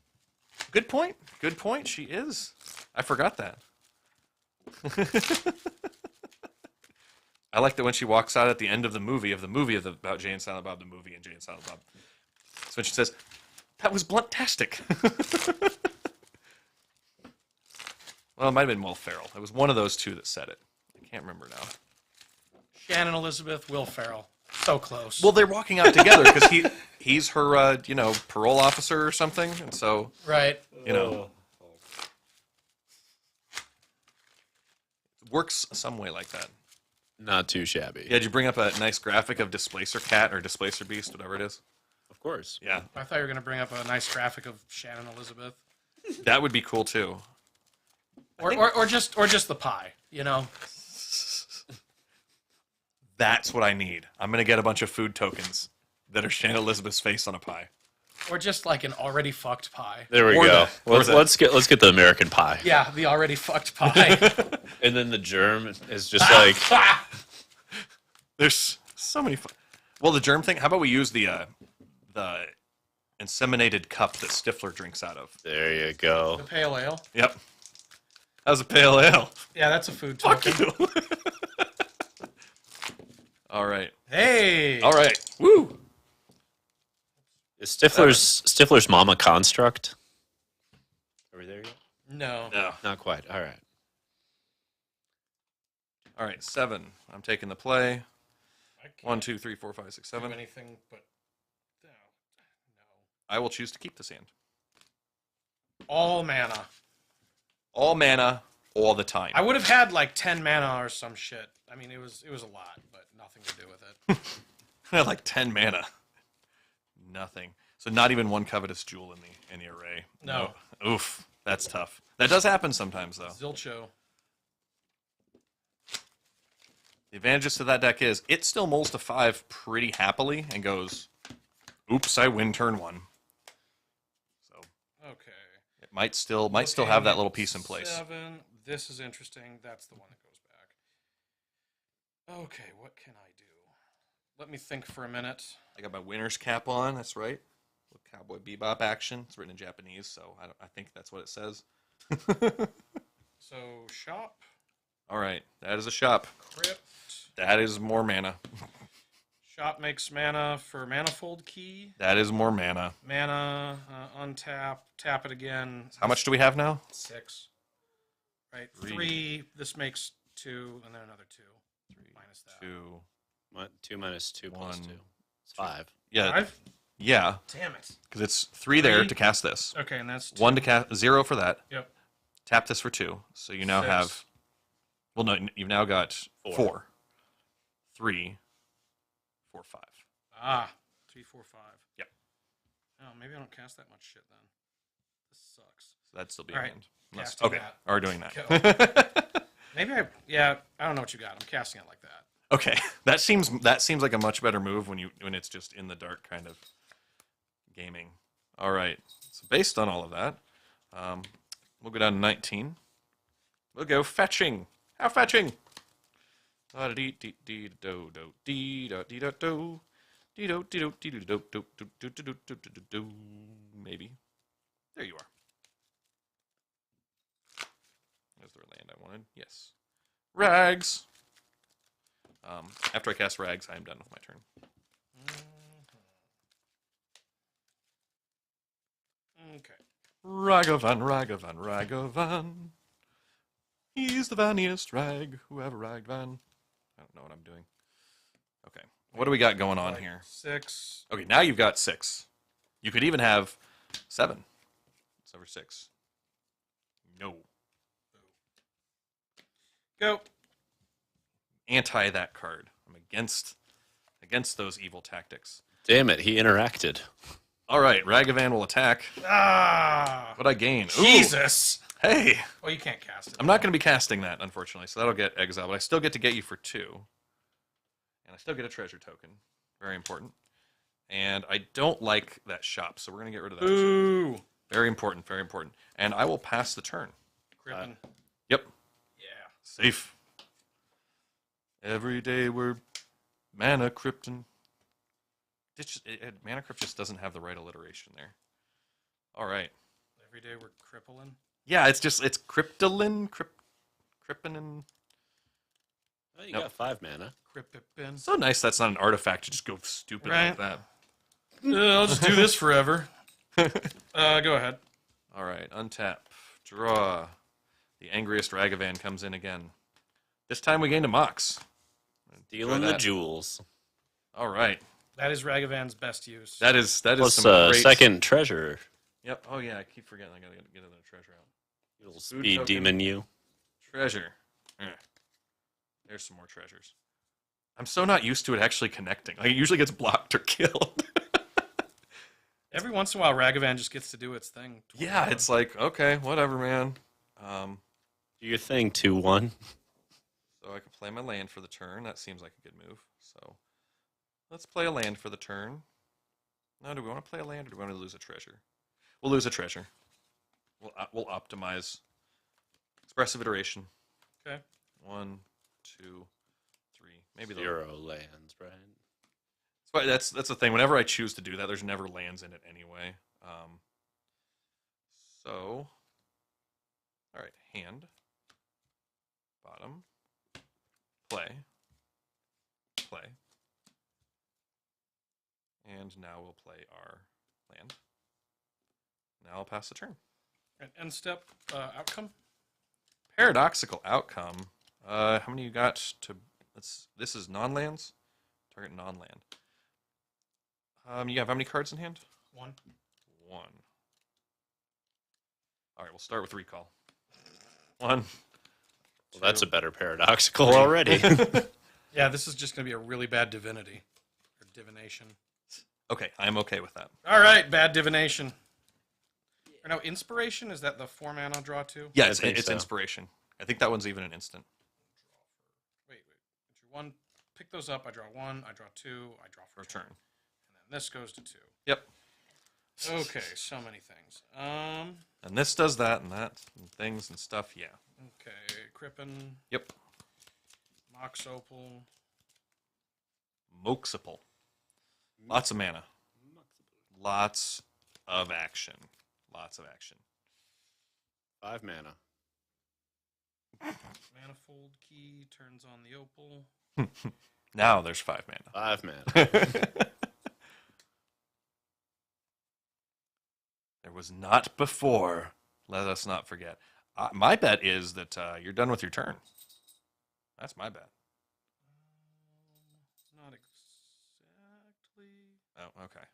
Good point. Good point. She is. I forgot that. I like that when she walks out at the end of the movie about Jay and Silent Bob, the movie and Jay and Silent Bob. That's when she says, "That was blunt-tastic." Well, it might have been Will Ferrell. It was one of those two that said it. I can't remember now. Shannon Elizabeth, Will Ferrell. So close. Well, they're walking out together because he's her, parole officer or something, and so right. Works some way like that. Not too shabby. Yeah, did you bring up a nice graphic of Displacer Cat or Displacer Beast, whatever it is? Of course. Yeah, I thought you were going to bring up a nice graphic of Shannon Elizabeth. that would be cool too. Or just the pie, That's what I need. I'm gonna get a bunch of food tokens that are Shannon Elizabeth's face on a pie. Or just like an already fucked pie. There we go. Let's get the American Pie. Yeah, the already fucked pie. And then the germ is just like There's so many. Well, the germ thing. How about we use the inseminated cup that Stifler drinks out of? there you go. The pale ale. Yep. How's a pale ale? Yeah, that's a food Fuck token. you. All right. Hey. All right. Woo. Is Stifler's mama construct? Are we there yet? No. No. Not quite. All right. All right. 7. I'm taking the play. I can't 1, 2, 3, 4, 5, 6, do 7. anything but no. I will choose to keep this hand. All mana. All mana, all the time. I would have had like 10 mana or some shit. I mean, it was a lot, but nothing to do with it. I had like 10 mana. Nothing. So not even one covetous jewel in the array. No. Oof. That's tough. That does happen sometimes, though. Zilcho. The advantages to that deck is it still mulls to 5 pretty happily and goes, oops, I win turn 1. So Okay. it might still have that little piece in place. 7. This is interesting. That's the one that goes back. Okay, what can I do? Let me think for a minute. I got my winner's cap on. That's right. Little Cowboy Bebop action. It's written in Japanese, so I think that's what it says. So shop, All right, that is a shop. crypt. That is more mana. Shop makes mana for manifold key. That is more mana. Mana, untap, tap it again. How much do we have now? 6. Right, 3. 3. This makes 2, and then another 2. 3 minus that. 2. 2 minus 2 plus 1, 2. It's 5. Yeah. 5. Yeah, Damn it. because it's 3 there 3. to cast this. Okay, and that's 1 to cast 0 for that. Yep. Tap this for 2. So you now 6. have. Well, no, you've now got 4, 3, 4, 5. Ah, 3, 4, 5. Yep. Oh, maybe I don't cast that much shit then. This sucks. So that'd still be All a right, hand. Unless, casting okay, that. are doing that. Maybe I don't know what you got. I'm casting it like that. Okay, that seems like a much better move when it's just in the dark kind of gaming. All right, so based on all of that, we'll go down to 19. We'll go fetching. How fetching? Maybe. There you are. There's the land I wanted. Yes. Rags. After I cast Rags, I am done with my turn. Okay. Ragavan, Ragavan, Ragavan. He's the vanniest rag who ever ragged Van. I don't know what I'm doing. Okay. What do we got going on here? 6. Okay, now you've got 6. You could even have 7. It's over 6. No. Go. Anti that card. I'm against those evil tactics. Damn it, he interacted. All right, Ragavan will attack. Ah. What I gain? Ooh, Jesus. hey, Well, you can't cast it. I'm not going to be casting that, unfortunately, so that'll get exiled. But I still get to get you for 2. And I still get a treasure token. Very important. And I don't like that shop, so we're going to get rid of that. Ooh. Very important, very important. And I will pass the turn. Crippin'. Yep. Yeah. Safe. Every day we're Mana Krypton. Mana Crypt just doesn't have the right alliteration there. All right. Every day we're crippling. Yeah, it's Cryptolin, Kryptonin. Oh, you got 5 mana. Crippin. So nice that's not an artifact to just go stupid like that. I'll just do this forever. Go ahead. All right, untap, draw. The angriest Ragavan comes in again. This time we gain a Mox. Dealing the jewels. All right. That is Ragavan's best use. That is Plus some great... second treasure. Yep. Oh yeah, I keep forgetting I gotta get another treasure out. Little speed demon you. Treasure. There's some more treasures. I'm so not used to it actually connecting. Like, it usually gets blocked or killed. Every once in a while, Ragavan just gets to do its thing. Yeah, it's like, okay, whatever, man. Do your thing, 2-1. So I can play my land for the turn. That seems like a good move. So let's play a land for the turn. Now, do we want to play a land or do we want to lose a treasure? We'll lose a treasure. We'll optimize. Expressive iteration. Okay. 1, 2, 3. Maybe 0 lands, right? But that's the thing. Whenever I choose to do that, there's never lands in it anyway. So, all right, hand, bottom, play, and now we'll play our land. Now I'll pass the turn. And end step outcome. Paradoxical outcome. How many you got to? This is non-lands. Target non-land. You have how many cards in hand? 1. 1. All right, we'll start with recall. 1. Well, that's a better paradoxical already. Yeah, this is just going to be a really bad divinity. Or divination. Okay, I'm okay with that. All right, bad divination. Or no, inspiration? Is that the 4 mana draw 2? Yeah, I it's think so. inspiration. I think that one's even an instant. Wait. I drew 1. Pick those up. I draw 1. I draw 2. I draw for a turn. Return. And then this goes to 2. Yep. Okay, so many things. And this does that and that and things and stuff. Yeah. Okay, Crippin, Yep. Mox Opal. Moxipal. Lots of mana. Lots of action. Lots of action. 5 mana. Manifold Key turns on the Opal. Now there's 5 mana. 5 mana. There was not before. Let us not forget. My bet is that you're done with your turn. That's my bet. Not exactly. Oh, okay.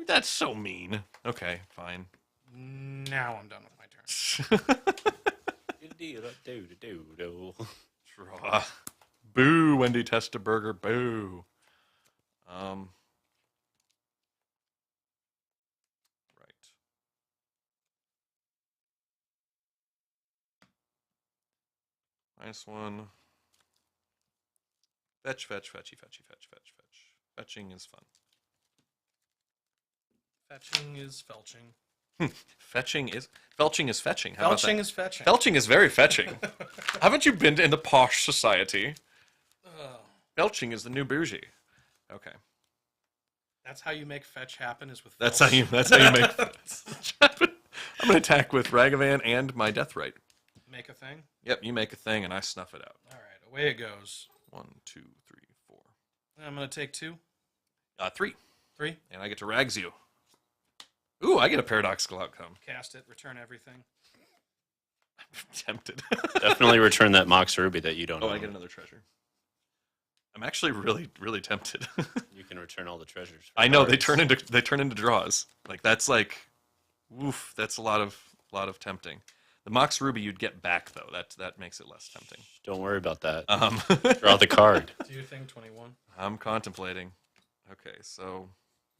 That's so mean. Okay, fine. Now I'm done with my turn. Draw. Boo, Wendy Testaburger. Boo. Right. -1. Fetch, fetch, fetchy, fetchy, fetch, fetch, fetch. Fetching is fun. Fetching is felching. Felching is fetching. How about Felching that? is fetching. Felching is very fetching. Haven't you been in the posh society? Oh, Felching is the new bougie. Okay. that's how you make fetch happen. Is with That's felch. how you make fetch happen. I'm gonna attack with Ragavan and my Deathrite. Make a thing. Yep, you make a thing and I snuff it out. All right, away it goes. 1, 2, 3, 4. I'm gonna take 2, 3. 3. And I get to rags you. Ooh, I get a paradoxical outcome. Cast it. Return everything. I'm tempted. Definitely return that Mox Ruby that you don't Oh, own. I get another treasure. I'm actually really, really tempted. You can return all the treasures. I know they turn into draws. Like that's like, woof. That's a lot of tempting. The Mox Ruby you'd get back though. That makes it less tempting. Don't worry about that. Um, Draw the card. Do your thing. 21. I'm contemplating. Okay, so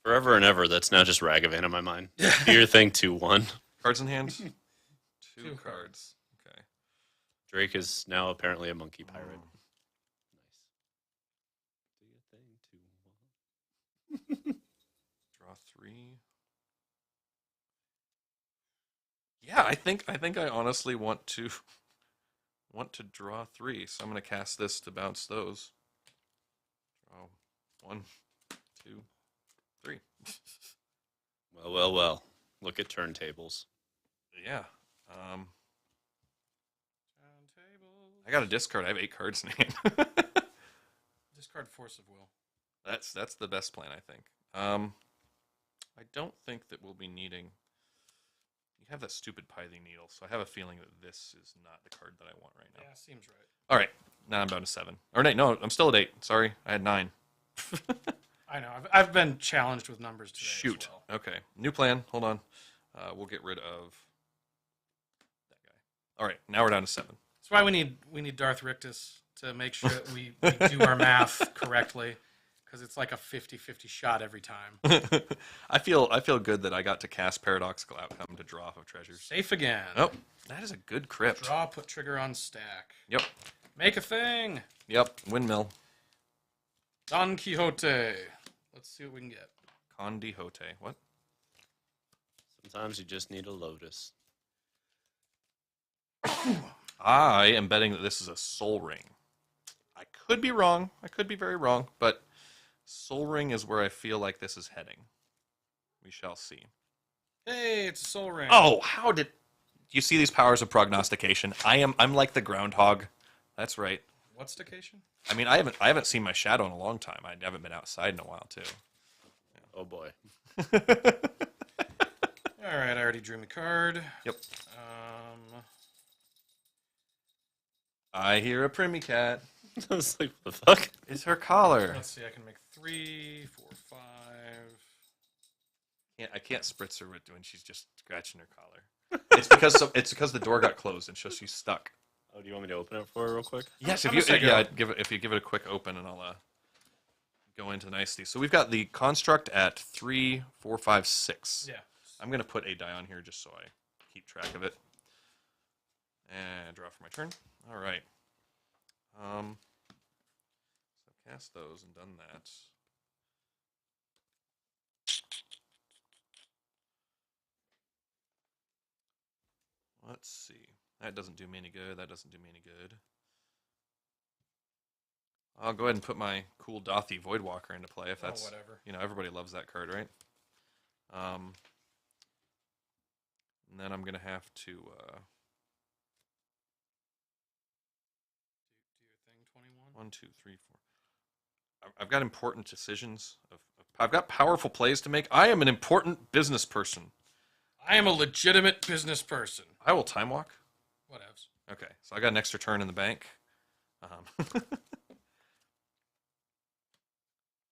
Forever and ever, that's now just Ragavan in my mind. Do your thing 2-1. cards in hand. Two Two cards. Okay. Drake is now apparently a monkey pirate. Mm. Nice. Do your thing 2-1. Draw 3. Yeah, I think I honestly want to draw 3, so I'm gonna cast this to bounce those. Draw 1, 2, 3. Well, well, well. Look at turntables. Yeah. Table. I got a discard. I have 8 cards in hand. Discard Force of Will. That's the best plan, I think. I don't think that we'll be needing. You have that stupid Pithing Needle, so I have a feeling that this is not the card that I want right now. Yeah, seems right. All right, now I'm down to 7. Or no, I'm still at 8. Sorry, I had 9. I know. I've been challenged with numbers today. Shoot. As well. Okay, new plan. Hold on. We'll get rid of that guy. All right, now we're down to 7. That's why we need Darth Riktus to make sure that we do our math correctly, because it's like a 50-50 shot every time. I feel good that I got to cast Paradoxical Outcome to draw off of treasures. Safe again. Oh, that is a good crypt. Draw, put trigger on stack. Yep. Make a thing. Yep. Windmill. Don Quixote. Let's see what we can get. Con Quixote. What? Sometimes you just need a lotus. I am betting that this is a Soul Ring. I could be wrong. I could be very wrong, but Soul Ring is where I feel like this is heading. We shall see. Hey, it's a soul ring. Oh, how did you see these powers of prognostication? I'm like the groundhog. That's right. What's station? I mean, I haven't seen my shadow in a long time. I haven't been outside in a while too. Oh boy. All right, I already drew my card. Yep. I hear a Primy Cat. I was like, what the fuck? It's her collar. Let's see. I can make 3, 4, 5. I can't spritz her when she's just scratching her collar. It's because the door got closed and so she's stuck. Oh, do you want me to open it for her real quick? Yes, I'm gonna say go. if you give it a quick open and I'll go into niceties. So we've got the construct at 3, 4, 5, 6. Yeah. I'm gonna put a die on here just so I keep track of it. And draw for my turn. All right. So cast those and done that. Let's see. That doesn't do me any good. That doesn't do me any good. I'll go ahead and put my cool Dothy Voidwalker into play if that's whatever. everybody loves that card, right? And then I'm gonna have to Do your thing, 21. 1, 2, 3, 4. I've got important decisions. I've got powerful plays to make. I am an important business person. I am a legitimate business person. I will time walk. Whatevs. Okay, so I got an extra turn in the bank.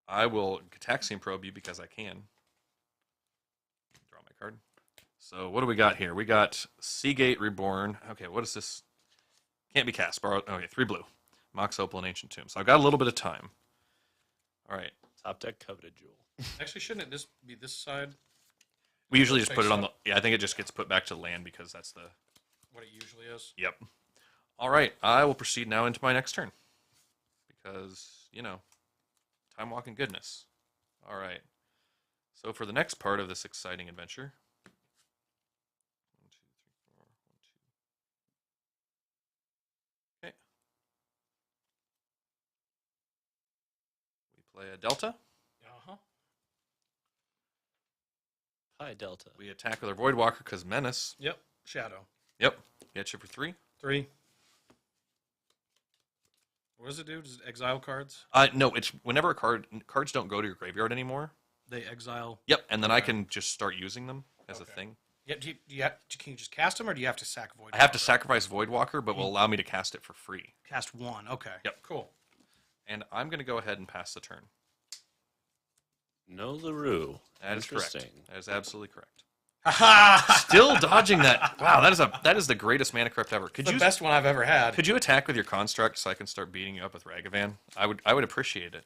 I will Gataxian probe you because I can. So what do we got here? We got Seagate Reborn. Okay, what is this? Can't be cast. Borrowed. Okay, 3 blue. Mox Opal and Ancient Tomb. So I've got a little bit of time. All right. Top deck Coveted Jewel. Actually, shouldn't it be this side? We usually just put it on the... Face Yeah, I think it just gets put back to land because that's the... What it usually is. Yep. All right. I will proceed now into my next turn. Because, time walking goodness. All right. So for the next part of this exciting adventure... 1, 2, 3, 4, 1, 2. Okay. We play a Delta. Uh-huh. Hi, Delta. We attack with our Voidwalker because Menace. Yep. Shadow. Yep. Get you for 3. 3. What does it do? Does it exile cards? No, it's whenever cards don't go to your graveyard anymore. They exile. Yep, and then I Okay. can just start using them as a Okay. thing. Yeah, can you just cast them, or do you have to sack Void? I have to sacrifice Voidwalker, but will allow me to cast it for free. Cast 1. Okay. Yep. Cool. And I'm going to go ahead and pass the turn. No Larue. That is correct. Interesting. That is absolutely correct. Ha Still dodging that. Wow, that is the greatest mana crypt ever. The best one I've ever had. Could you attack with your construct so I can start beating you up with Ragavan? I would appreciate it.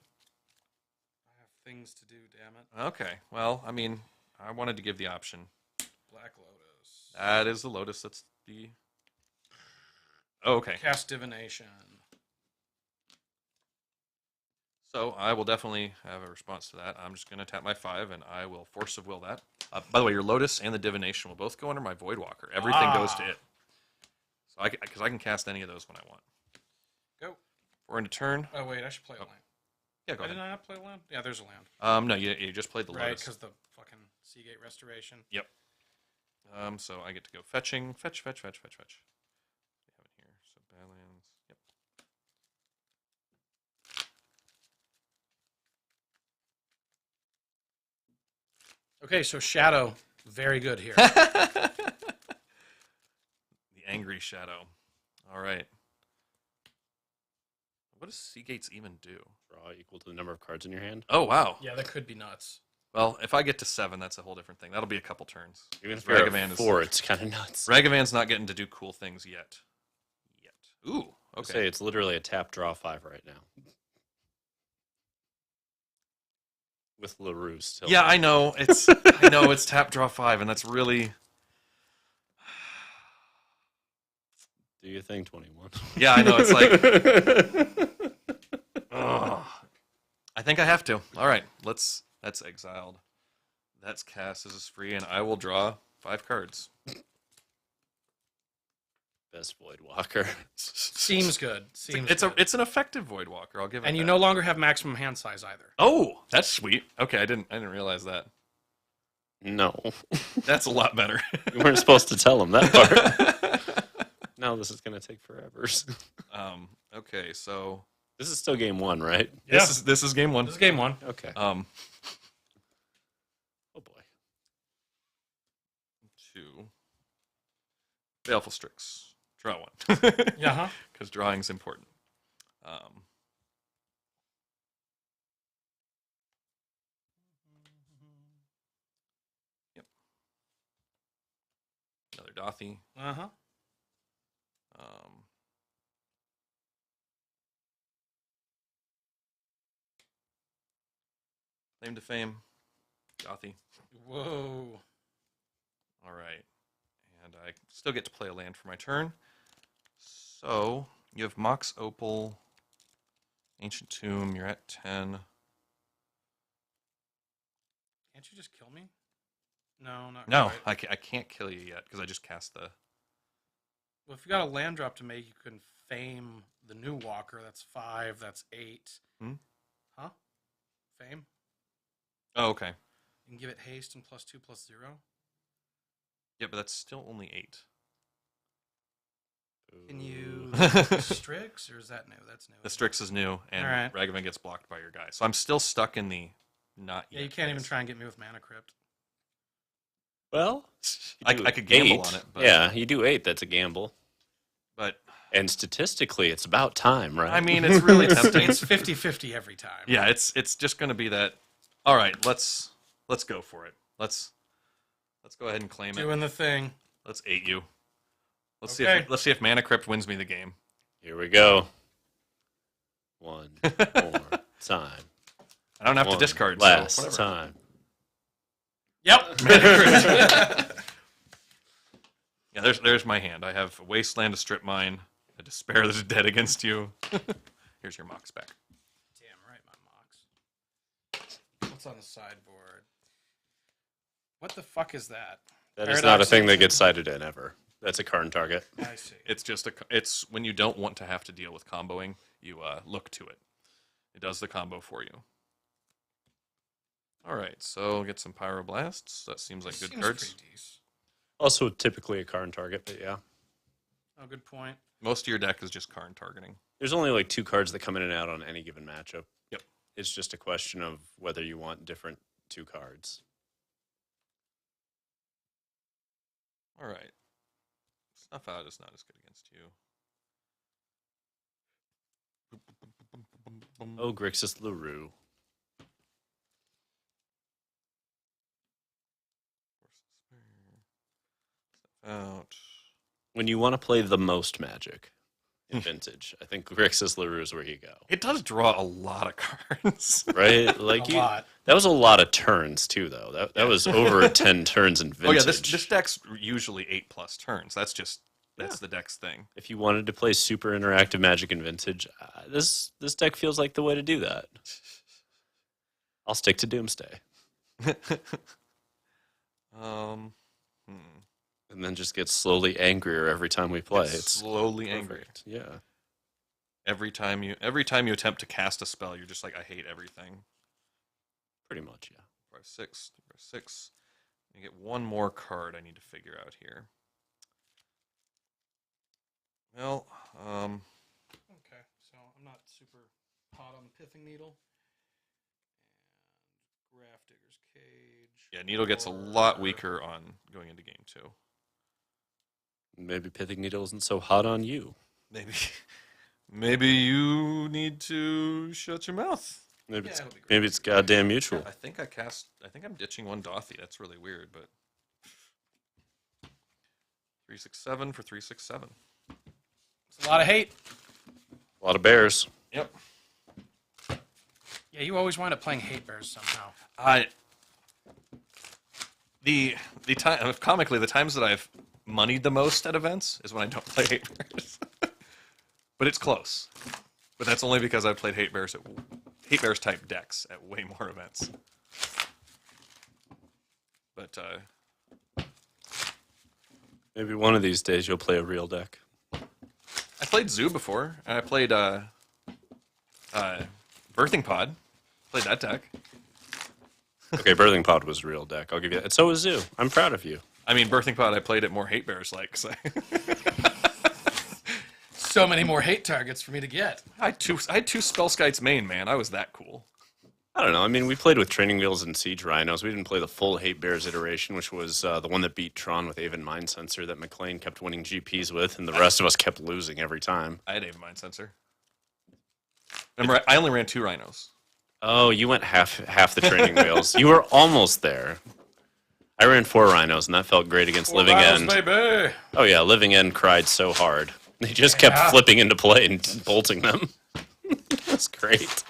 I have things to do, damn it. Okay. Well, I mean, I wanted to give the option. Black Lotus. That is the Lotus. That's the... Oh, okay. Cast Divination. So I will definitely have a response to that. I'm just going to tap my 5, and I will Force of Will that. By the way, your Lotus and the Divination will both go under my Voidwalker. Everything goes to it. So because I can cast any of those when I want. Go. We're into turn. Oh, wait, I should play a land. Yeah, go Did ahead. I not play a land? Yeah, there's a land. No, you just played the Right, Lotus. because the fucking Seagate Restoration. Yep. So I get to go fetching. Fetch. We have it here. So Badlands. Yep. Okay, so Shadow, very good here. The Angry Shadow. All right. What does Seagates even do? Draw equal to the number of cards in your hand. Oh, wow. Yeah, that could be nuts. Well, if I get to 7, that's a whole different thing. That'll be a couple turns. Even if you're Ragavan at is 4, it's kind of nuts. Ragavan's not getting to do cool things yet. Ooh, I'd okay. say it's literally a tap draw 5 right now. With Larue still. Yeah, I know. It's tap draw 5, and that's really... Do you think 21? Yeah, I know. It's like... Ugh. I think I have to. All right, that's exiled. That's cast. This is free, and I will draw 5 cards. Best Voidwalker. Seems good. It's an effective Voidwalker. I'll give it. And you that. no longer have maximum hand size either. Oh, that's sweet. Okay, I didn't realize that. No. That's a lot better. You weren't supposed to tell him that part. No, this is going to take forever. Okay, so This is still game 1, right? Yeah. this is game 1. This is game 1. Okay. Um, Oh boy. 2. Baleful Strix. Draw 1. Yeah, huh? Because drawing's important. Yep. Another Dothy. Uh-huh. Claim to Fame. Dothy. Whoa. All right. And I still get to play a land for my turn. So you have Mox Opal, Ancient Tomb. You're at 10. Can't you just kill me? No, not No, quite. I can't kill you yet because I just cast the... Well, if you got a land drop to make, you can Fame the new Walker. That's 5. That's 8. Hmm? Huh? Fame? Oh, okay. You can give it haste and +2/+0. Yeah, but that's still only 8. Can you The Strix, or is that new? That's new. Strix is new, and All right. Ragavan gets blocked by your guy. So I'm still stuck in the not yet. Yeah, you can't even phase. try and get me with Mana Crypt. Well, I could gamble 8. on it, but... Yeah, you do 8. That's a gamble. But, And statistically, it's about time, right? I mean, it's really tempting. It's 50-50 every time. Yeah, it's just going to be that. All right, let's go for it. Let's Let's go ahead and claim it. Doing the thing. Let's 8 you. Let's Okay. see if Mana Crypt wins me the game. Here we go. One more time. I don't have to One discard. last so whatever. time. Yep. Yeah, there's my hand. I have a Wasteland, a Strip Mine, a Despair that is dead against you. Here's your Mox back. Damn right, my Mox. What's on the sideboard? What the fuck is that? That is Paradox not a thing that Engine? gets cited in ever. That's a Karn target. I see. It's when you don't want to have to deal with comboing, you look to it. It does the combo for you. All right, so get some Pyroblasts. That seems like good Seems cards. pretty decent. Also, typically a Karn target, but yeah. Oh, good point. Most of your deck is just Karn targeting. There's only like 2 cards that come in and out on any given matchup. Yep. It's just a question of whether you want different 2 cards. All right. Snuff Out is not as good against you. Oh, Grixis Lurrus. Out. When you want to play the most Magic in Vintage, I think Grixis Lurrus is where you go. It does draw a lot of cards. Right? Like A lot. That was a lot of turns too, though. That was over 10 turns in Vintage. Oh yeah, this deck's usually 8+ turns. That's the deck's thing. If you wanted to play super interactive Magic in Vintage, this deck feels like the way to do that. I'll stick to Doomsday. And then just get slowly angrier every time we play. It's slowly angry. perfect. Yeah. Every time you attempt to cast a spell, you're just like, I hate everything. Pretty much, yeah. 5, 6, 6. I get one more card I need to figure out here. Well, Okay, so I'm not super hot on the Pithing Needle. And Graph Digger's Cage. yeah, Needle gets a lot weaker on going into game 2. Maybe Pithing Needle isn't so hot on you. Maybe you need to shut your mouth. Maybe Yeah, it's it'll be great. maybe it's goddamn mutual. I think I'm ditching one Dothy. That's really weird, but 3/6/7 for 3/6/7. It's a lot of hate. A lot of bears. Yep. Yeah, you always wind up playing Hate Bears somehow. The time comically the times that I've moneyed the most at events is when I don't play Hate Bears. But it's close. But that's only because I've played Hate Bears type decks at way more events. But Maybe one of these days you'll play a real deck. I played Zoo before, and I played Birthing Pod. Played that deck. Okay, Birthing Pod was a real deck. I'll give you that. And so was Zoo. I'm proud of you. I mean, Birthing Pod, I played it more Hate Bears like. So So many more hate targets for me to get. I had two Spellskites main, man. I was that cool. I don't know. I mean, we played with Training Wheels and Siege Rhinos. We didn't play the full Hate Bears iteration, which was the one that beat Tron with Aven Mind Sensor that McLean kept winning GPs with, and the rest of us kept losing every time. I had Aven Mind Sensor. Remember, I only ran 2 Rhinos. Oh, you went half the Training Wheels. You were almost there. I ran 4 Rhinos, and that felt great against Living End. Baby. Oh, yeah, Living End cried so hard. They just kept flipping into play and bolting them. That's great.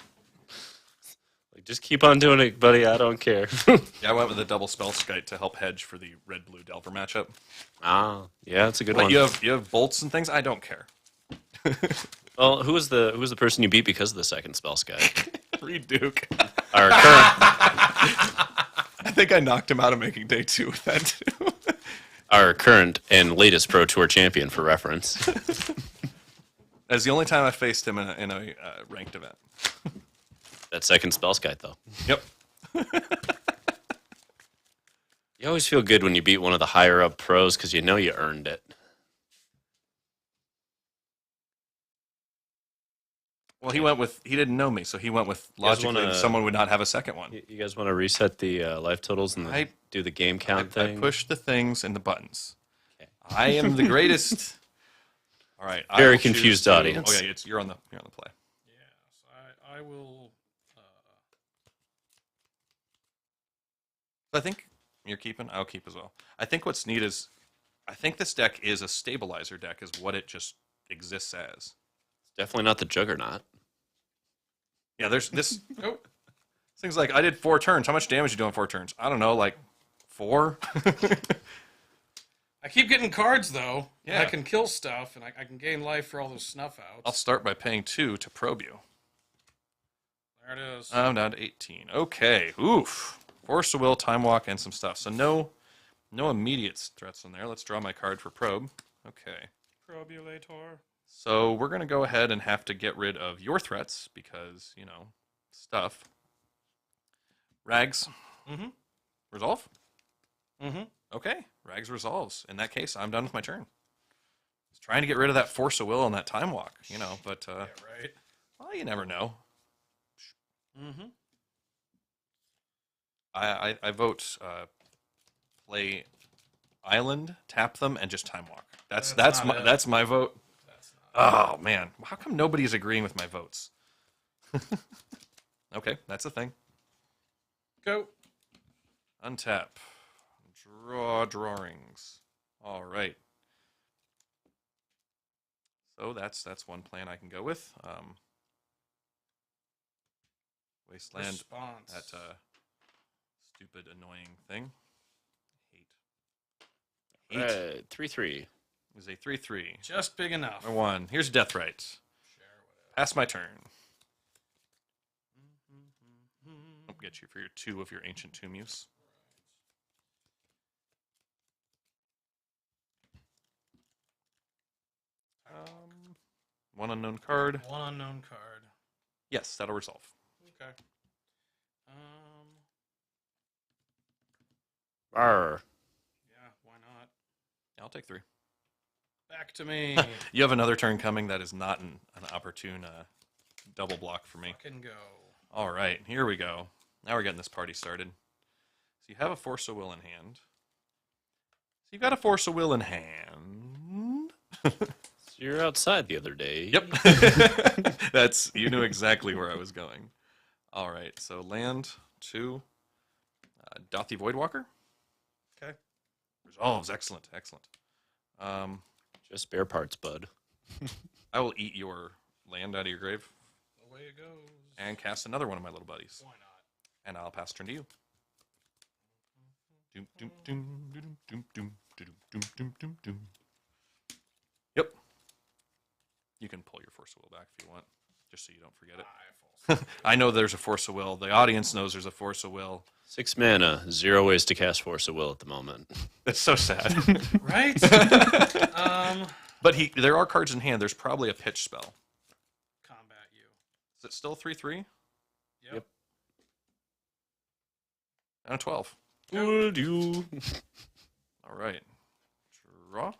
Like, just keep on doing it, buddy. I don't care. Yeah, I went with a double Spellskite to help hedge for the red-blue Delver matchup. Ah, yeah, that's a good But one. you have bolts and things. I don't care. Well, who was the person you beat because of the second Spellskite? Reed Duke. Our current I think I knocked him out of making day 2 with that too. our current and latest Pro Tour champion, for reference. That's the only time I faced him in a ranked event. That second Spellskite, though. Yep. You always feel good when you beat one of the higher up pros because you know you earned it. Well, he didn't know me, so he went with logically someone would not have a second one. You guys want to reset the life totals and do the game count I thing? push the things and the buttons. Okay. I am the greatest. All right. I Very will choose confused to- audience. Oh yeah, you're on the play. Yes, I will. I think You're keeping? I'll keep as well. I think what's neat is, I think this deck is a stabilizer deck, is what it just exists as. Definitely not the Juggernaut. Yeah, there's this. Oh, Things like, I did 4 turns. How much damage you do on 4 turns? I don't know, like 4? I keep getting cards though. Yeah. I can kill stuff, and I can gain life for all those snuff outs. I'll start by paying 2 to probe you. There it is. I'm down to 18. Okay. Oof. Force of Will, Time Walk, and some stuff. So no immediate threats in there. Let's draw my card for probe. Okay. Probulator. So we're going to go ahead and have to get rid of your threats because, stuff. Rags. Mm-hmm. Resolve? Mm-hmm. Okay. Rags resolves. In that case, I'm done with my turn. I was trying to get rid of that Force of Will and that Time Walk, but Yeah, right. well, you never know. Mm-hmm. I vote play Island, tap them, and just Time Walk. That's not it. that's my vote. That's not Oh man, how come nobody's agreeing with my votes? Okay, that's a thing. Go. Untap. Draw drawings. All right. So that's one plan I can go with. Wasteland. Response. That stupid, annoying thing. Hate. Right, 3/3. Is a 3/3. Just big enough. Or 1. Here's Death Right. Share whatever. Pass my turn. I'll get you for your 2 of your Ancient Tomb use. One unknown card. One unknown card. Yes, that'll resolve. Okay. Arr. Yeah, why not? I'll take 3. Back to me. You have another turn coming that is not an opportune double block for me. Fucking go. All right, here we go. Now we're getting this party started. So you have a Force of Will in hand. So you've got a Force of Will in hand. So you're outside the other day. Yep. You knew exactly where I was going. All right, so land 2. Dothy Voidwalker. Okay. Resolves. Excellent. Just spare parts, bud. I will eat your land out of your grave Away it goes. and cast another one of my little buddies. Why not? And I'll pass turn to you. Doom, doom, doom, doom, doom, doom, doom, doom, doom, doom, doom. Yep. You can pull your Force of Will back if you want, just so you don't forget it. I know there's a Force of Will. The audience knows there's a Force of Will. 6 mana, 0 ways to cast Force of Will at the moment. That's so sad. Right? But there are cards in hand. There's probably a pitch spell. Combat you. Is it still 3/3? Yep. And a 12. Would you? All right. Draw.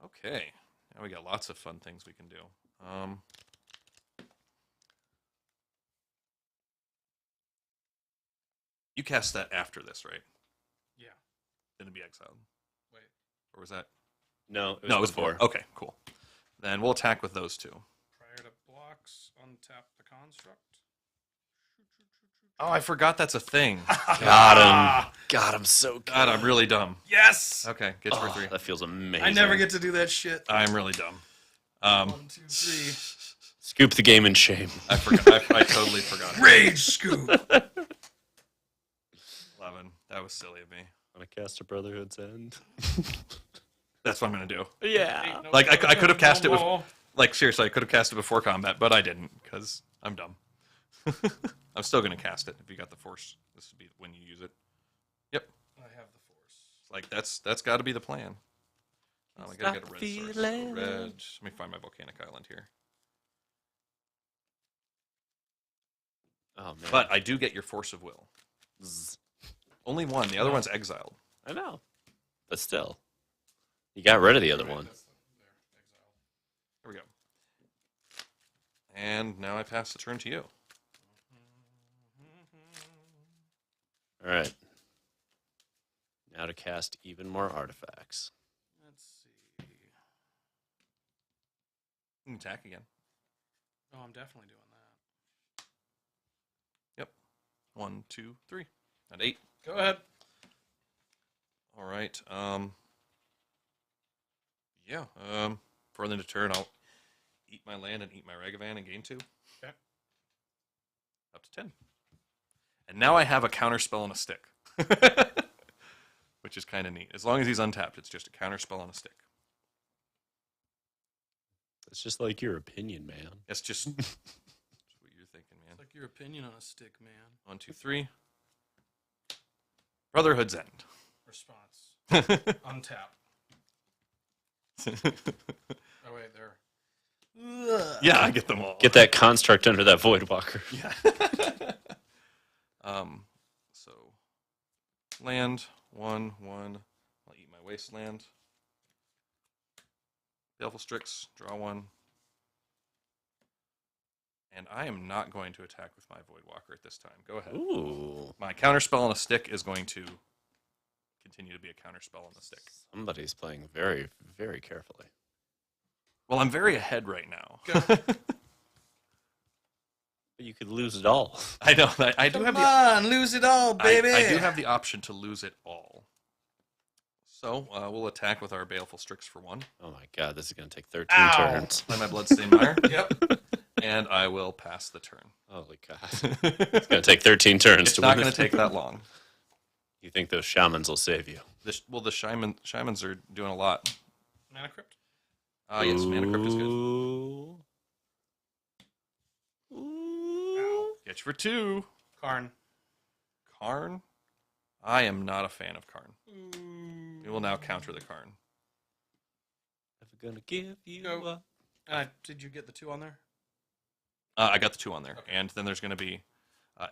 Okay. Now we got lots of fun things we can do. You cast that after this, right? Yeah. Then it'd be exiled. Wait. Or was that? No, No, it was before. Okay, cool. Then we'll attack with those 2. Prior to blocks, untap the construct. Oh, I forgot that's a thing. Got him. Got him so good. God, I'm really dumb. Yes! Okay, get you for Oh, 3. that feels amazing. I never get to do that shit. I'm really dumb. 1, 2, 3. Scoop the game in shame. I forgot. I totally forgot. Rage scoop. 11. That was silly of me. Want to cast a Brotherhood's End? That's what I'm gonna do. Yeah. Like I could have cast it with, like seriously, I could have cast it before combat, but I didn't because I'm dumb. I'm still gonna cast it if you got the Force. This would be when you use it. Yep. I have the Force. Like that's got to be the plan. I gotta get a red source. So feeling. red. Let me find my volcanic island here. Oh man. But I do get your Force of Will. Zzz. Only one. The other one's exiled. I know. But still. You got rid of the other one. Here we go. And now I pass the turn to you. All right. Now to cast even more artifacts. Let's see. You can attack again. Oh, I'm definitely doing that. Yep. 1, 2, 3. At 8. Go ahead. All right. Yeah. For the turn, I'll eat my land and eat my Ragavan and gain 2. Okay. Up to 10. And now I have a counter spell on a stick. Which is kind of neat. As long as he's untapped, it's just a counter spell on a stick. It's just like your opinion, man. It's just what you're thinking, man. It's like your opinion on a stick, man. 1, 2, 3. Brotherhood's End. Response. Untap. Oh, wait, there. Yeah, I get them all. Get that construct under that Voidwalker. Yeah. So land 1, 1. I'll eat my wasteland. Baleful Strix, draw 1. And I am not going to attack with my Voidwalker at this time. Go ahead. Ooh. My counterspell on a stick is going to continue to be a counterspell on the stick. Somebody's playing very, very carefully. Well, I'm very ahead right now. But you could lose it all. I know. I do have Come on, lose it all, baby. I do have the option to lose it all. So we'll attack with our Baleful Strix for 1. Oh my god, this is going to take 13 Ow. turns. Play my Bloodstained Mire. Yep. And I will pass the turn. Holy god. It's going to take 13 turns It's to not win. going to take that long. You think those shamans will save you? The shamans are doing a lot. Mana Crypt? Yes, Mana Crypt is good. Ooh. Ooh. Get you for 2. Karn. Karn? I am not a fan of Karn. We will now counter the Karn. Never gonna give you Go. up. Did you get the 2 on there? I got the 2 on there. Okay. And then there's going to be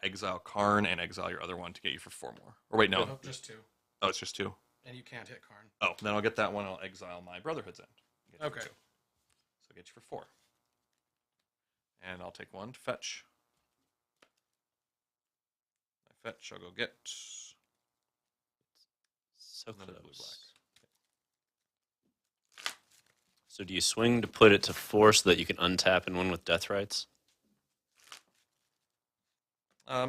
exile Karn and exile your other one to get you for 4 more. Or wait, no. Nope, just 2. Oh, it's just 2. And you can't hit Karn. Oh, then I'll get that one. I'll exile my Brotherhood's End. Get you for Okay. 2. So get you for 4. And I'll take 1 to fetch. I fetch. I'll go get. So Another blue close. black. So do you swing to put it to 4 so that you can untap and win with Death Rights?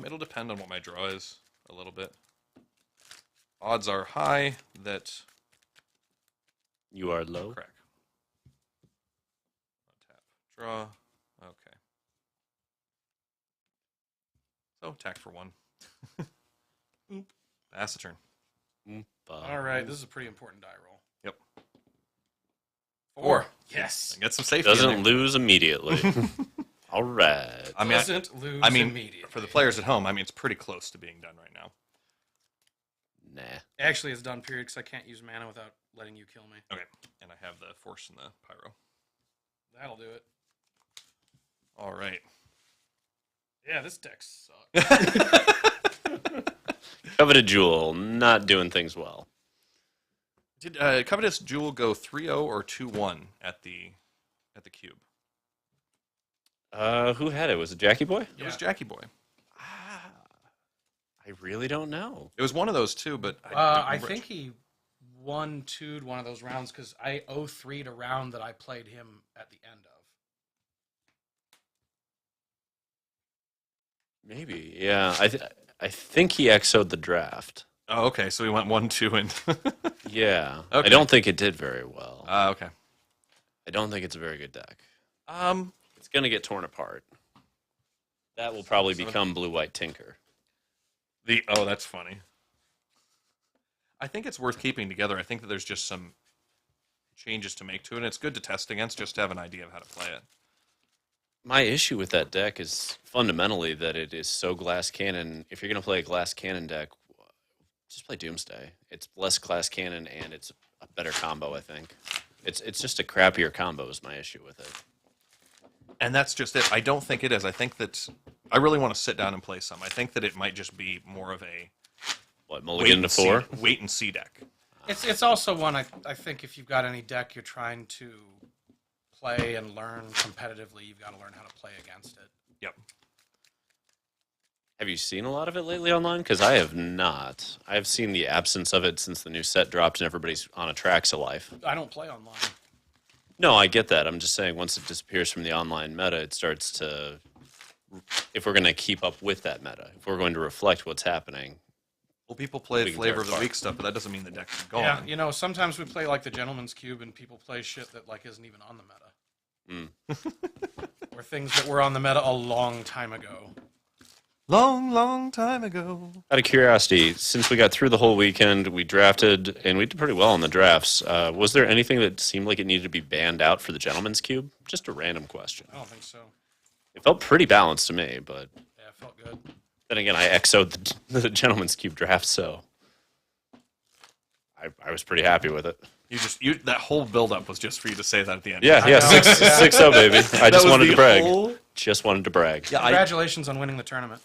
It'll depend on what my draw is a little bit. Odds are high that You are low. crack. Tap, draw. Okay. So attack for 1. Oop. Pass the turn. All right, this is a pretty important die roll. Yep. 4. Yes. And get some safety. in Doesn't there. lose immediately. All right. I mean, Doesn't lose I mean, immediately. for the players at home, I mean, it's pretty close to being done right now. Nah. Actually, it's done period because I can't use mana without letting you kill me. Okay. And I have the Force and the Pyro. That'll do it. All right. Yeah, this deck sucks. Coveted Jewel, not doing things well. Did Covetous Jewel go 3-0 or 2-1 at the cube? Who had it? Was it Jackie Boy? It was Jackie Boy. I really don't know. It was one of those two, but I don't I remember think he 1-2'd one of those rounds because I 0-3'd a round that I played him at the end of. Maybe, yeah. I think he XO'd the draft. Oh, okay. So we went 1-2 and. Yeah. Okay. I don't think it did very well. Okay. I don't think it's a very good deck. Um. It's going to get torn apart. That will probably So- become Blue-White Tinker. That's funny. I think it's worth keeping together. I think that there's just some changes to make to it. And it's good to test against just to have an idea of how to play it. My issue with that deck is fundamentally that it is so glass cannon. If you're going to play a glass cannon deck, just play Doomsday. It's less glass cannon and it's a better combo, I think. It's just a crappier combo is my issue with it. And that's just it. I don't think it is. I think that I really want to sit down and play some. I think that it might just be more of a What, Mulligan to 4? wait and see deck. It's also one I think if you've got any deck you're trying to play and learn competitively, you've got to learn how to play against it. Yep. Have you seen a lot of it lately online? Because I have not. I've seen the absence of it since the new set dropped and everybody's on a Traxa life. I don't play online. No, I get that. I'm just saying once it disappears from the online meta, it starts to... If we're going to keep up with that meta, if we're going to reflect what's happening, Well, people play We can flavor tear of the apart. week stuff, but that doesn't mean the deck's gone. Yeah, you know, sometimes we play like the Gentleman's Cube, and people play shit that like isn't even on the meta, or things that were on the meta a long time ago. Long, long time ago. Out of curiosity, since we got through the whole weekend, we drafted, and we did pretty well on the drafts. Was there anything that seemed like it needed to be banned out for the Gentleman's Cube? Just a random question. I don't think so. It felt pretty balanced to me, but Yeah, it felt good. then again, I exoed the Gentleman's Cube draft, so I was pretty happy with it. That whole build-up was just for you to say that at the end. Yeah, yeah, know. 6-0, baby. I just was wanted the to brag. whole- Just wanted to brag. Yeah, Congratulations on winning the tournament.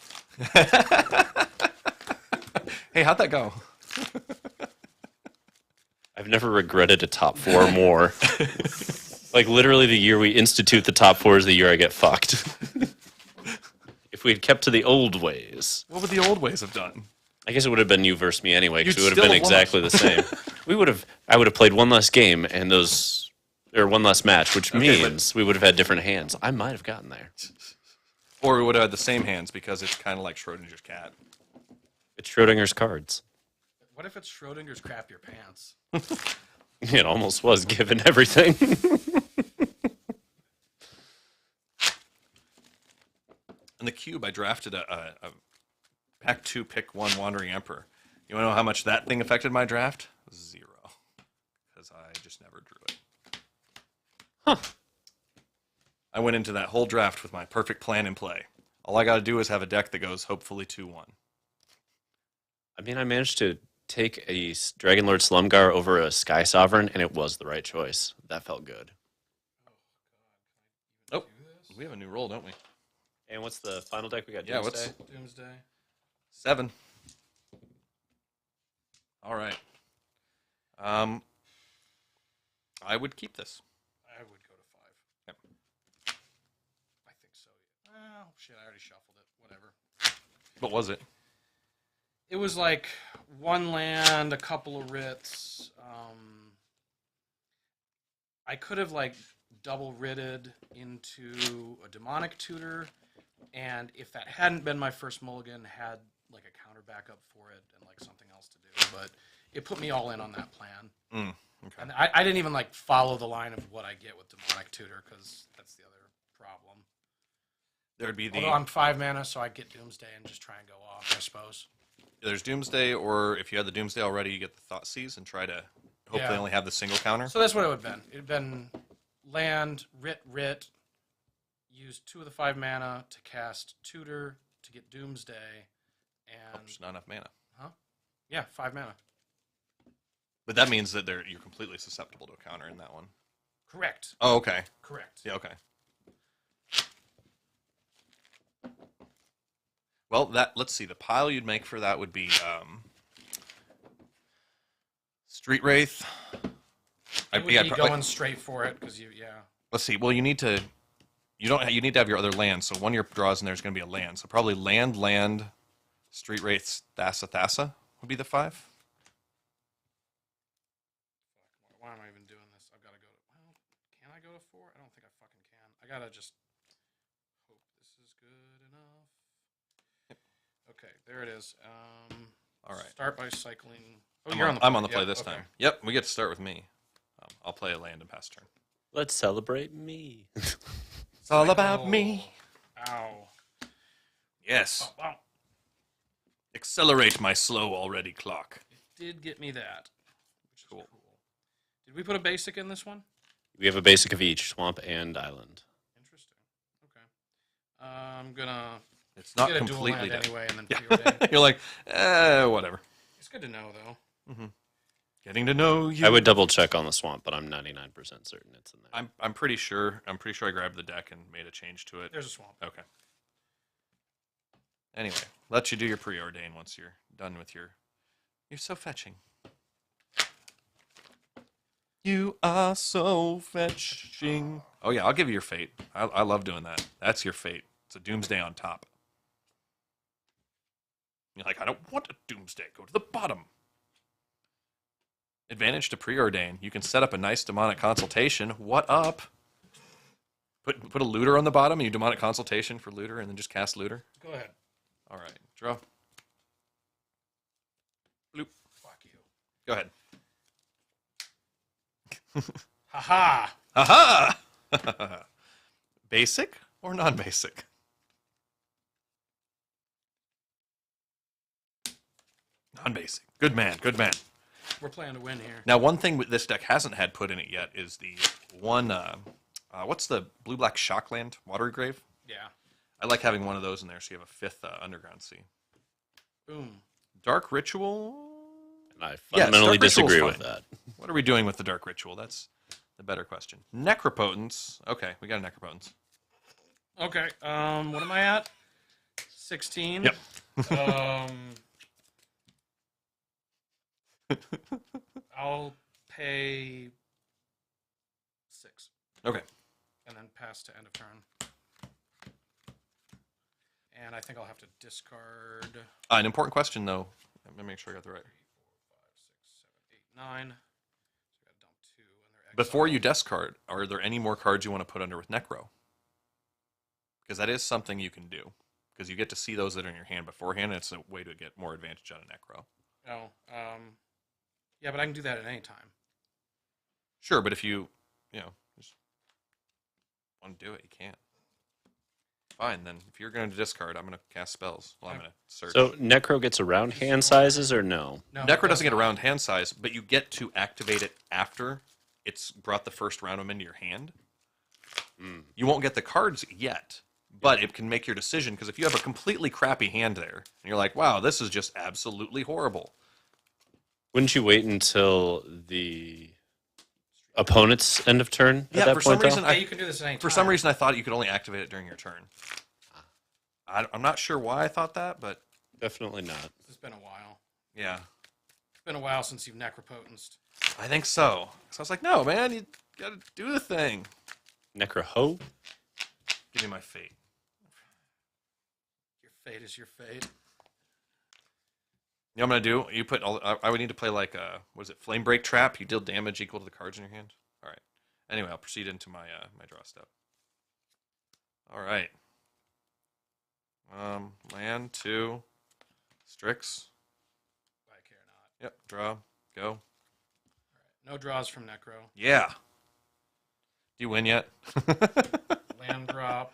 Hey, how'd that go? I've never regretted a top four more. Like, literally, the year we institute the top four is the year I get fucked. If we had kept to the old ways. What would the old ways have done? I guess it would have been you versus me anyway, because You'd we would have been still exactly the same. I would have played one less game, and or one less match, which means we would have had different hands. I might have gotten there. Or we would have had the same hands because it's kind of like Schrodinger's cat. It's Schrodinger's cards. What if it's Schrodinger's crap your pants? It almost was, given everything. In the cube, I drafted a pack 2 pick 1 Wandering Emperor. You want to know how much that thing affected my draft? 0. Because I just never drew it. Huh. I went into that whole draft with my perfect plan in play. All I got to do is have a deck that goes hopefully 2-1. I mean, I managed to take a Dragonlord Slumgar over a Sky Sovereign, and it was the right choice. That felt good. Oh, we have a new roll, don't we? And what's the final deck we got? Yeah, Doomsday? Doomsday. 7. All right. I would keep this. I would go to 5. Yep. I think so. Oh, shit, I already shuffled it. Whatever. What was it? It was like 1 land, a couple of writs. I could have like double writted into a demonic tutor, and if that hadn't been my first mulligan, had like a counter backup for it and like something else to do. But it put me all in on that plan. Okay. And I didn't even like follow the line of what I get with demonic tutor because that's the other problem. There'd be the Although I'm 5 mana, so I get Doomsday and just try and go off, I suppose. there's Doomsday, or if you had the Doomsday already, you get the Thoughtseize and try to hopefully Yeah. only have the single counter. So that's what it would have been. It would have been land, writ, use 2 of the 5 mana to cast Tutor to get Doomsday, and There's not enough mana. yeah, 5 mana. But that means that you're completely susceptible to a counter in that one. Correct. Oh, okay. Correct. Yeah, okay. Well, let's see. The pile you'd make for that would be Street Wraith. It would be going straight for it because Let's see. Well, you need to have your other land. So one of your draws in there is going to be a land. So probably land, Street Wraith, Thassa would be the 5. Why am I even doing this? I've got to go to. Well, can I go to 4? I don't think I fucking can. I gotta just hope this is good enough. Yep. Okay, there it is. All right. Start by cycling. Oh, I'm on the play Yep, this okay. time. Yep, we get to start with me. I'll play a land and pass turn. Let's celebrate me. It's all about me. Ow. Yes. Oh, wow. Accelerate my slow already clock. It did get me that. Which is Cool. Did we put a basic in this one? We have a basic of each, Swamp and Island. Interesting. Okay. I'm gonna It's not get a dual completely land dead. anyway, and then preordain. You're like, whatever. It's good to know, though. Getting to know you. I would double check on the Swamp, but I'm 99% certain it's in there. I'm pretty sure. I'm pretty sure I grabbed the deck and made a change to it. There's a swamp. Okay. Anyway, let you do your preordain once you're done with your. You're so fetching. You are so fetching. Oh yeah, I'll give you your fate. I love doing that. That's your fate. It's a Doomsday on top. You're like, I don't want a Doomsday. Go to the bottom. Advantage to preordain. You can set up a nice demonic consultation. What up? Put a looter on the bottom, and you demonic consultation for looter, and then just cast looter. Go ahead. All right, draw. Go ahead. Haha. Aha! Basic or non-basic? Non-basic. Good man. Good man. We're playing to win here. Now, one thing this deck hasn't had put in it yet is the one. What's the blue-black Shockland Watery Grave? Yeah. I like having one of those in there, so you have a 5th Underground Sea. Boom. Dark Ritual. And I fundamentally Dark Ritual's disagree fine. with that. What are we doing with the Dark Ritual? That's the better question. Necropotence. Okay, we got a Necropotence. Okay. What am I at? 16. Yep. I'll pay 6. Okay. And then pass to end of turn. And I think I'll have to discard 3, An important question, though. Let me make sure I got the right. 4, 5, 6, 7, 8, 9. So I got to dump 2. And they're Before you exiled. discard, are there any more cards you want to put under with Necro? Because that is something you can do. Because you get to see those that are in your hand beforehand, and it's a way to get more advantage out of Necro. Oh, yeah, but I can do that at any time. Sure, but if you just want to do it, you can't. Fine, then. If you're going to discard, I'm going to cast spells. Well, I'm going to search. So Necro gets around hand sizes or no? No, it Necro does doesn't get not. around hand size, but you get to activate it after it's brought the first round of them into your hand. You won't get the cards yet, but it can make your decision, because if you have a completely crappy hand there, and you're like, wow, this is just absolutely horrible. Wouldn't you wait until the opponent's end of turn at Yeah, that for point, some reason, Yeah, you can do this at any time. For some reason, I thought you could only activate it during your turn. I'm not sure why I thought that, but Definitely not. It's been a while. yeah, It's been a while since you've necropotenced. I think so. So I was like, no, man, you got to do the thing. Necro-ho? Give me my fate. Your fate is your fate. You know what I'm going to do? You put all. I would need to play like what is it? Flame Break Trap. You deal damage equal to the cards in your hand. All right. Anyway, I'll proceed into my my draw step. All right. Land 2, Strix. I care not. Yep. Draw. Go. No draws from necro. Yeah. Do you win yet? Land drop.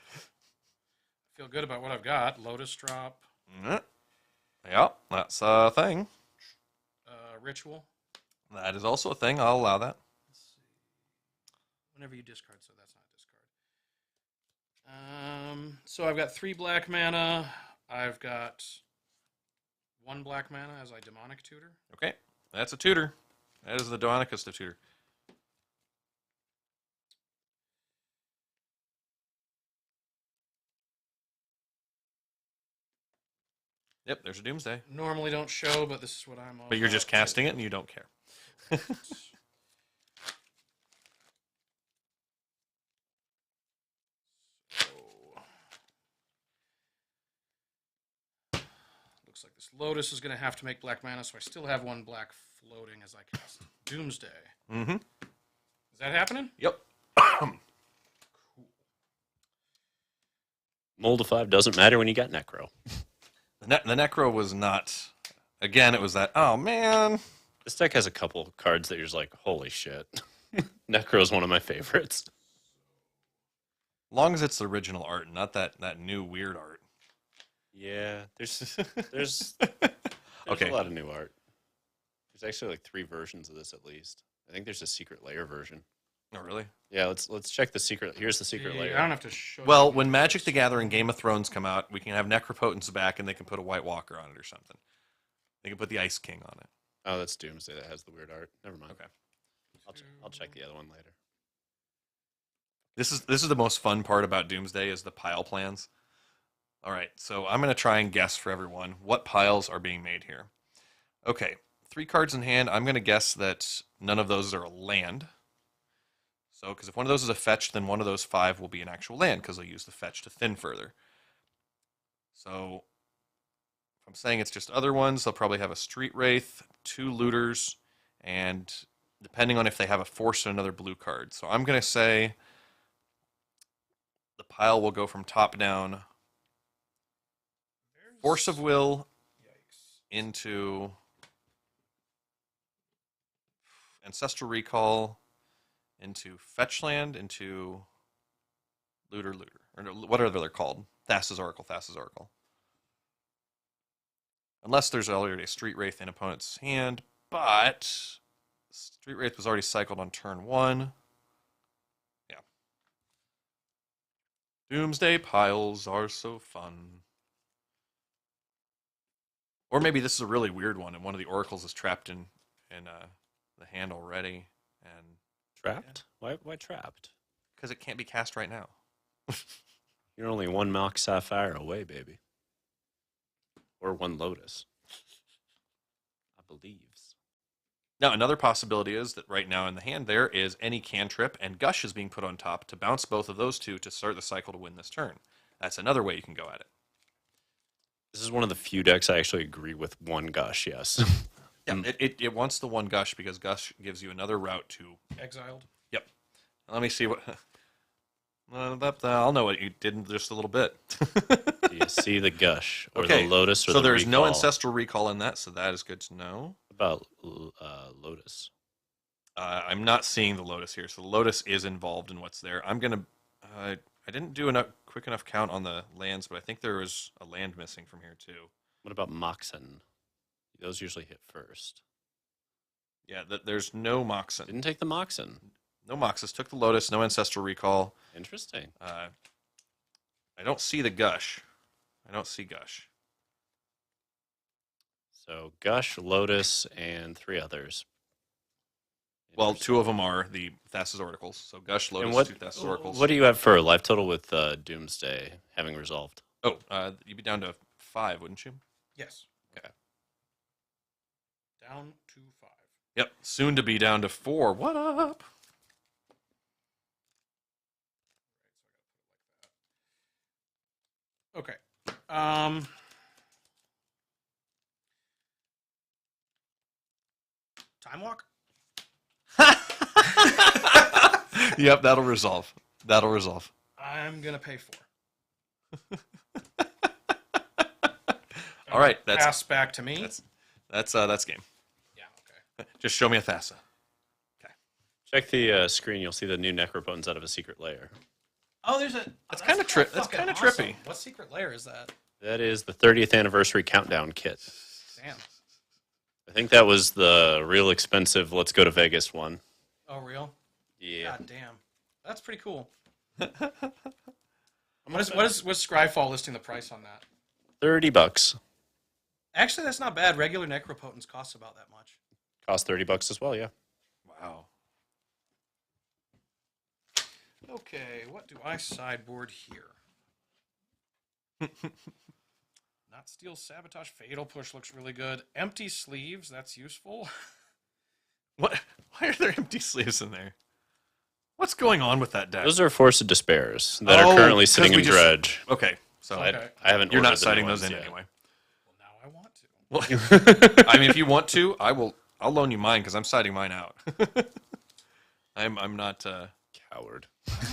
Feel good about what I've got. Lotus drop. Yeah, that's a thing. Ritual. That is also a thing. I'll allow that. Let's see. Whenever you discard, so that's not discard. So I've got 3 black mana. I've got 1 black mana as a demonic tutor. Okay. That's a tutor. That is the Donicus of tutor. Yep, there's a Doomsday. Normally don't show, but this is what I'm. But you're just casting it and you don't care. Looks like this Lotus is going to have to make black mana, so I still have 1 black floating as I cast Doomsday. Mm-hmm. Is that happening? Yep. Mold of 5 doesn't matter when you got Necro. The Necro was not. Again, it was that, oh, man. This deck has a couple cards that you're just like, holy shit. Necro is one of my favorites. Long as it's the original art, not that new weird art. Yeah, there's Okay. a lot of new art. There's actually like 3 versions of this at least. I think there's a secret layer version. Oh, really? Yeah, let's check the secret. Here's the secret layer. I don't have to show. Well, you. when Magic the Gathering Game of Thrones come out, we can have Necropotence back and they can put a White Walker on it or something. They can put the Ice King on it. Oh, that's Doomsday that has the weird art. Never mind. Okay. I'll check the other one later. This is the most fun part about Doomsday is the pile plans. All right, so I'm going to try and guess for everyone what piles are being made here. Okay, 3 cards in hand. I'm going to guess that none of those are a land. So, because if one of those is a fetch, then one of those 5 will be an actual land because they'll use the fetch to thin further. So, if I'm saying it's just other ones, they'll probably have a Street Wraith, 2 Looters, and depending on if they have a Force and another blue card. So I'm going to say the pile will go from top down. Force of Will Yikes. into Ancestral Recall into Fetchland into Looter. Or no, what are they called? Thassa's Oracle. Unless there's already a Street Wraith in opponent's hand, but Street Wraith was already cycled on turn 1. Yeah. Doomsday piles are so fun. Or maybe this is a really weird one, and one of the oracles is trapped in the hand already, and Trapped? Why trapped? because it can't be cast right now. You're only one Mock Sapphire away, baby. Or one Lotus. I believes. Now, another possibility is that right now in the hand there is any cantrip, and Gush is being put on top to bounce both of those two to start the cycle to win this turn. That's another way you can go at it. This is one of the few decks I actually agree with one Gush, yes. Yeah, it wants the one Gush because Gush gives you another route to... Exiled. Yep. Let me see what... I'll know what you did in just a little bit. Do you see the Gush? Or Okay, the Lotus or so the there's no Recall? Ancestral Recall in that, so that is good to know. About Lotus. I'm not seeing the Lotus here, so the Lotus is involved in what's there. I'm going to... I didn't do a quick enough count on the lands, but I think there was a land missing from here, too. What about Moxen? Those usually hit first. Yeah, there's no Moxen. Didn't take the Moxen. No Moxes. Took the Lotus, no Ancestral Recall. Interesting. I don't see the Gush. I don't see Gush. So Gush, Lotus, and 3 others. Well, 2 of them are the Thassa's Oracles. So Gush, Lotus, And 2 Thassa's Oracles. what do you have for life total with Doomsday having resolved? Oh, you'd be down to 5, wouldn't you? Yes. Okay. Down to 5. Yep. Soon to be down to 4. What up? Okay. Time Walk? Yep, that'll resolve. I'm going to pay 4. All right, that's Pass back to me. that's game. Yeah, okay. Just show me a Thassa. Check the screen. You'll see the new Necropotence out of a secret layer. Oh, there's a... That's kinda trippy. What secret layer is that? That is the 30th anniversary countdown kit. Damn. I think that was the real expensive Let's Go to Vegas one. Oh, real? Yeah. God damn. That's pretty cool. What's Scryfall listing the price on that? $30. Actually, that's not bad. Regular Necropotence costs about that much. Cost $30 as well, yeah. Wow. Okay, what do I sideboard here? Not Steal, Sabotage, Fatal Push looks really good. Empty Sleeves, that's useful. What? Why are there empty sleeves in there? What's going on with that deck? Those are Force of Despairs that are currently 'cause sitting we in just- Dredge. Okay, so Okay. I haven't. you're not ordered the citing new those ones in yet. anyway. Well, now I want to. Well, I mean, if you want to, I'll loan you mine because I'm citing mine out. I'm not. Coward.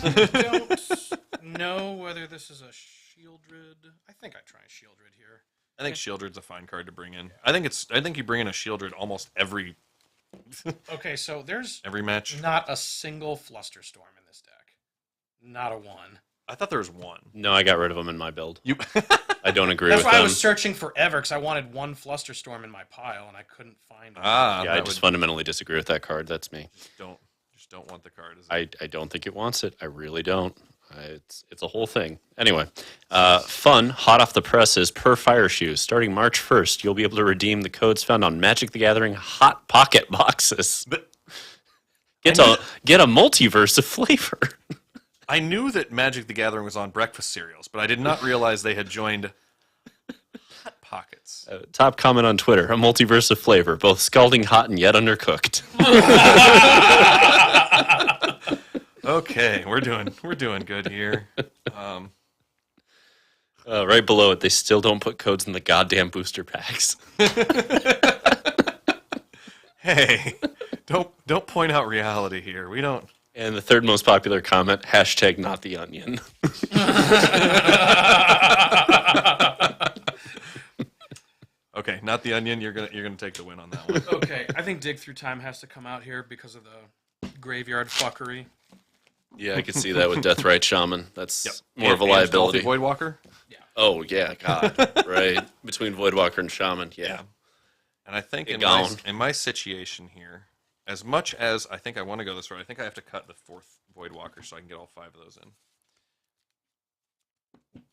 I don't know whether this is a Shieldred. I think I try Shieldred here. I think Shieldred's a fine card to bring in. I think you bring in a Shieldred almost every Okay, so there's match. not a single Flusterstorm in this deck. Not a one. I thought there was one. No, I got rid of them in my build. You. I don't agree That's with why them. I was searching forever because I wanted one Flusterstorm in my pile and I couldn't find it. Ah, Yeah, I that just would- fundamentally disagree with that card. That's me. just don't want the card. Is it? I don't think it wants it. I really don't. It's a whole thing. Anyway, fun, hot off the presses, per Fire Shoes. Starting March 1st, you'll be able to redeem the codes found on Magic the Gathering Hot Pocket boxes. But Get a multiverse of flavor. I knew that Magic the Gathering was on breakfast cereals, but I did not realize they had joined Hot Pockets. Top comment on Twitter: a multiverse of flavor, both scalding hot and yet undercooked. Okay, we're doing good here. Right below it, they still don't put codes in the goddamn booster packs. Hey, don't point out reality here. We don't. And the third most popular comment: hashtag not the onion. Okay, not the onion. You're gonna take the win on that one. Okay, I think Dig Through Time has to come out here because of the graveyard fuckery. Yeah, I can see that with Deathrite Shaman. That's more of a And liability. Stealthy Voidwalker. Oh, yeah, God. Right. Between Voidwalker and Shaman, yeah. And I think Gone. in my situation here, as much as I think I want to go this route, I think I have to cut the 4th Voidwalker so I can get all 5 of those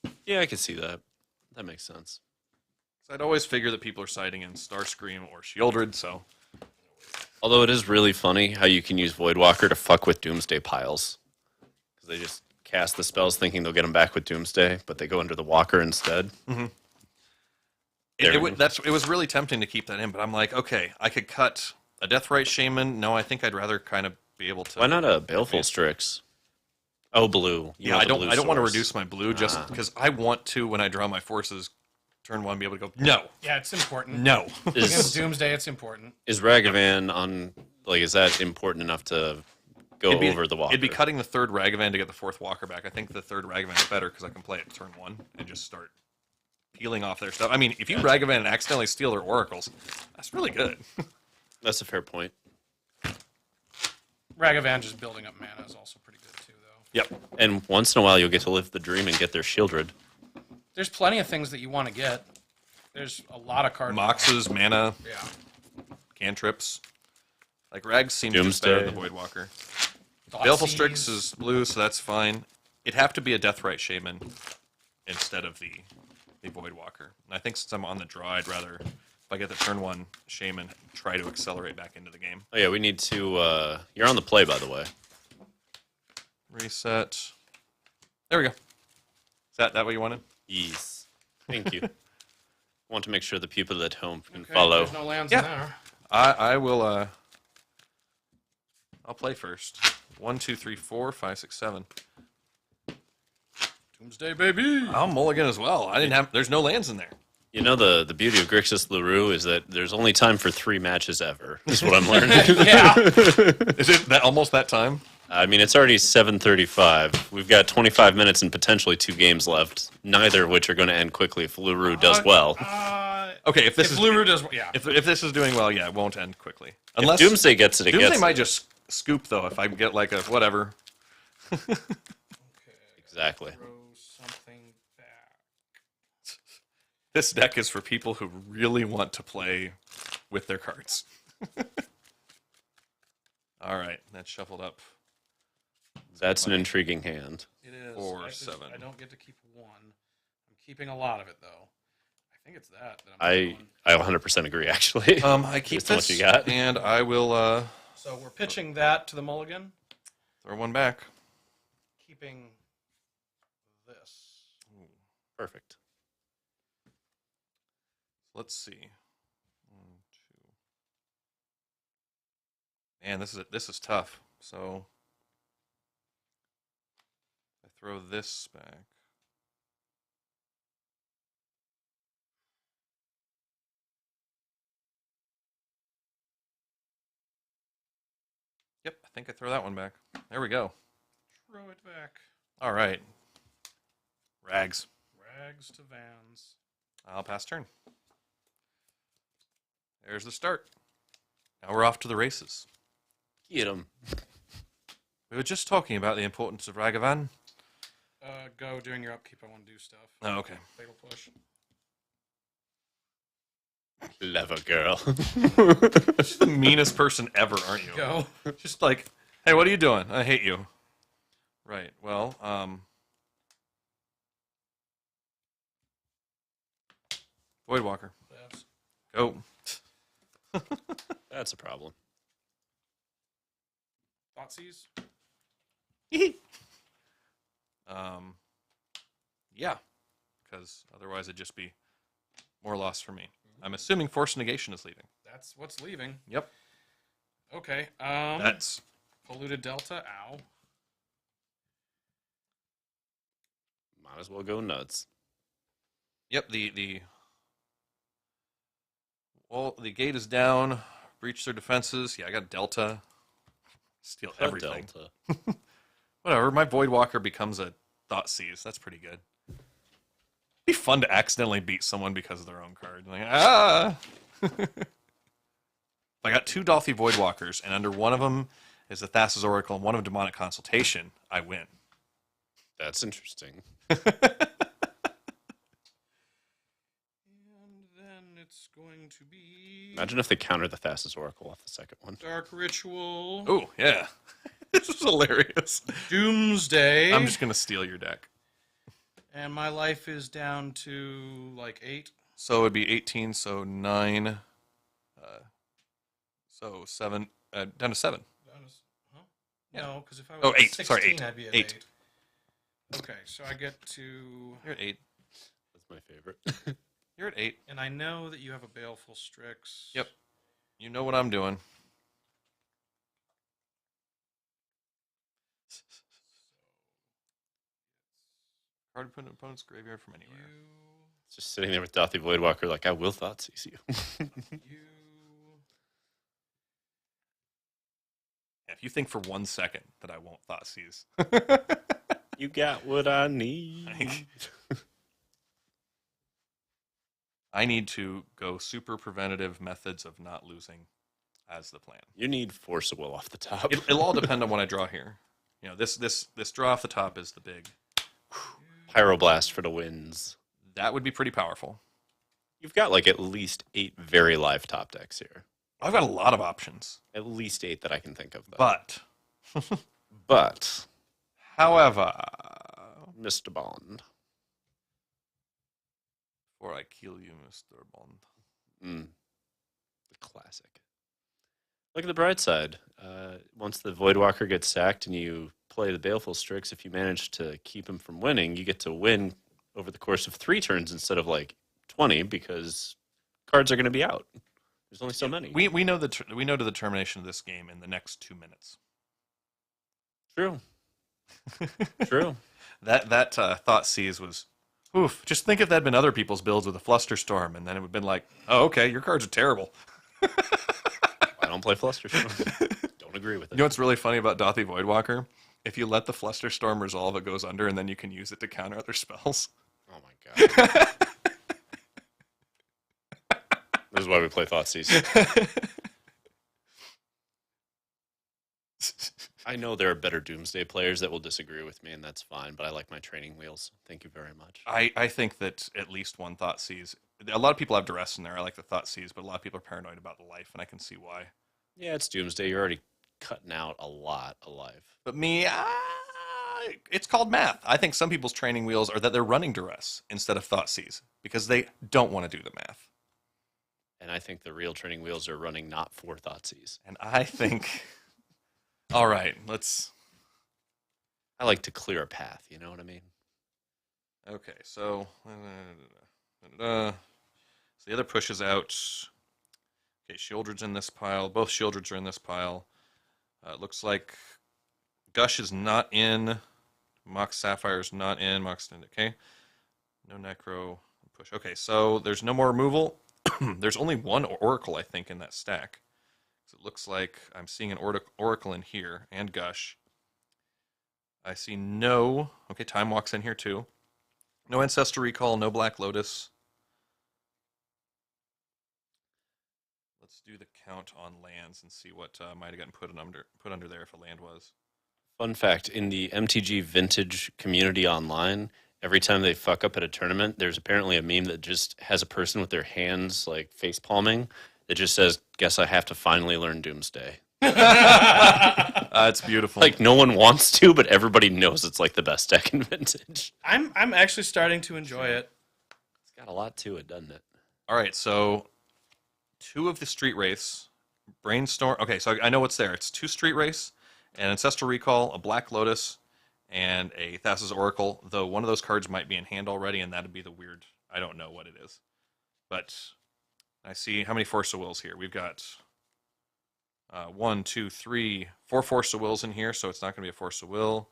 in. Yeah, I can see that. That makes sense. So I'd always figure that people are siding in Starscream or Shieldred, so... Although it is really funny how you can use Voidwalker to fuck with Doomsday piles. Because they just cast the spells thinking they'll get them back with Doomsday, but they go under the Walker instead. Mm-hmm. It was really tempting to keep that in, but I'm like, okay, I could cut a Deathrite Shaman. No, I think I'd rather kind of be able to... Why not a Baleful Strix? Oh, blue. I don't want to reduce my blue just because I want to, when I draw my forces, turn 1, be able to go, no. Yeah, it's important. No. Against Doomsday, it's important. Is Ragavan on... Like, is that important enough to go over the Walker? It'd be cutting the 3rd Ragavan to get the 4th Walker back. I think the 3rd Ragavan is better because I can play it turn 1 and just start peeling off their stuff. I mean, if you Ragavan and accidentally steal their oracles, that's really good. That's a fair point. Ragavan just building up mana is also pretty good, too, though. Yep. And once in a while, you'll get to live the dream and get their Shieldred. There's plenty of things that you want to get. There's a lot of cards. Moxes, mana, Yeah. cantrips. Like, Rags seems Doomsday. better than the Voidwalker. Baleful Strix is blue, so that's fine. It'd have to be a Deathrite Shaman instead of the Voidwalker. And I think since I'm on the draw, I'd rather, if I get the turn 1 Shaman, try to accelerate back into the game. Oh, yeah, we need to... You're on the play, by the way. Reset. There we go. Is that what you wanted? Yes. Thank you. Want to make sure the people at home can Okay, follow. There's no lands in there. I will, I'll play first. 1, 2, 3, 4, 5, 6, 7. Doomsday, baby! I'll mulligan as well. There's no lands in there. You know, the beauty of Grixis Lurrus is that there's only time for 3 matches ever, is what I'm learning. Yeah. Is it almost that time? I mean, it's already 7:35. We've got 25 minutes and potentially 2 games left, neither of which are going to end quickly if Lurru does well. Okay, if Luru does, yeah. If this is doing well, yeah, it won't end quickly. If Doomsday gets it, it Doomsday gets might it. just scoop though if I get like a whatever. Exactly. Throw something back. This deck is for people who really want to play with their cards. All right, that's shuffled up. That's an intriguing hand. It is. 4, 7. I don't get to keep 1. I'm keeping a lot of it, though. I think it's that I'm I going. 100% agree, actually. I keep Based on what this, you got. and I will So we're pitching that to the mulligan, throw one back. keeping this. Perfect. Let's see. 1, 2. Man, this is tough. So I throw this back. Yep, I think I throw that one back. There we go. Throw it back. All right. Rags. Rags to Vans. I'll pass turn. There's the start. Now we're off to the races. Get him. We were just talking about the importance of Ragavan. Go during your upkeep. I want to do stuff. Oh, okay. Fatal push. Clever girl. Just the meanest person ever, aren't you? Go. Just like, hey, what are you doing? I hate you. Right. Well, Voidwalker. That's Go. That's a problem. Thoughtseize. Yeah, because otherwise it'd just be more loss for me. I'm assuming Force Negation is leaving. That's what's leaving. Yep. Okay. That's Polluted Delta. Ow. Might as well go nuts. yep. The gate is down. Breach their defenses. Yeah, I got Delta. Steal everything. Delta. Whatever. My Voidwalker becomes a Thoughtseize. That's pretty good. be fun to accidentally beat someone because of their own card. Like, ah! I got 2 Dolphy Voidwalkers, and under one of them is the Thassa's Oracle, and one of them Demonic Consultation. I win. That's interesting. And then it's going to be Imagine if they countered the Thassa's Oracle off the second one. Dark Ritual, Oh, yeah. This is hilarious. Doomsday. I'm just going to steal your deck. And my life is down to like 8. So it would be 18, so 9, so 7, down to 7. Huh? Yeah. No, because if I was Oh, at 8. 16, Sorry, 8. I'd be at 8. 8. Okay, so I get to... You're at 8. That's my favorite. You're at 8. And I know that you have a Baleful Strix. Yep. You know what I'm doing. Card put in opponent's graveyard from anywhere. It's just sitting there with Dothi Voidwalker, like, I will Thoughtseize you. If you think for 1 second that I won't Thoughtseize. You got what I need. I need to go super preventative methods of not losing as the plan. You need Force of Will off the top. It'll all depend on what I draw here. You know, this draw off the top is the big. Pyroblast for the wins. That would be pretty powerful. You've got like at least 8 very live top decks here. I've got a lot of options. At least 8 that I can think of, though. But, however, Mr. Bond. before I kill you, Mr. Bond. The classic. Look at the bright side. Once the Voidwalker gets sacked and you play the Baleful Strix, if you manage to keep him from winning, you get to win over the course of 3 turns instead of like 20 because cards are going to be out. There's only so many. We know we know to the termination of this game in the next 2 minutes. True. True. That Thoughtseize was, oof. Just think if that had been other people's builds with a Flusterstorm, and then it would have been like, oh, okay, your cards are terrible. I don't play Flusterstorm. Don't agree with it. You know what's really funny about Dothi Voidwalker? If you let the Flusterstorm resolve, it goes under, and then you can use it to counter other spells. Oh my god. This is why we play Thoughtseize. I know there are better Doomsday players that will disagree with me, and that's fine, but I like my training wheels. Thank you very much. I think that at least one Thoughtseize. A lot of people have duress in there. I like the Thoughtseize, but a lot of people are paranoid about the life, and I can see why. Yeah, it's Doomsday. You're already cutting out a lot of life. But me, it's called math. I think some people's training wheels are that they're running duress instead of Thoughtseize because they don't want to do the math. And I think the real training wheels are running not for Thoughtseize. And I think, all right, let's. I like to clear a path, you know what I mean? Okay, so the other push is out. Okay, Shieldred's in this pile. Both Shieldreds are in this pile. Looks like Gush is not in. Mox Sapphire's not in. Mox, okay. No Necro. Push. Okay, so there's no more removal. There's only one Oracle, I think, in that stack. So it looks like I'm seeing an Oracle in here and Gush. I see no. Okay, Time Walk's in here too. No Ancestral Recall, no Black Lotus. Let's do the count on lands and see what might have gotten put under there if a land was. Fun fact, in the MTG Vintage community online, every time they fuck up at a tournament, there's apparently a meme that just has a person with their hands like face palming that just says, guess I have to finally learn Doomsday. It's beautiful. Like no one wants to, but everybody knows it's like the best deck in Vintage. I'm actually starting to enjoy it. It's got a lot to it, doesn't it? All right, so 2 of the Street Wraiths, Brainstorm. Okay, so I know what's there. It's 2 Street Wraiths, an Ancestral Recall, a Black Lotus, and a Thassa's Oracle, though one of those cards might be in hand already, and that'd be the weird. I don't know what it is. But I see how many Force of Wills here. We've got 1, 2, 3, 4 Force of Wills in here, so it's not going to be a Force of Will.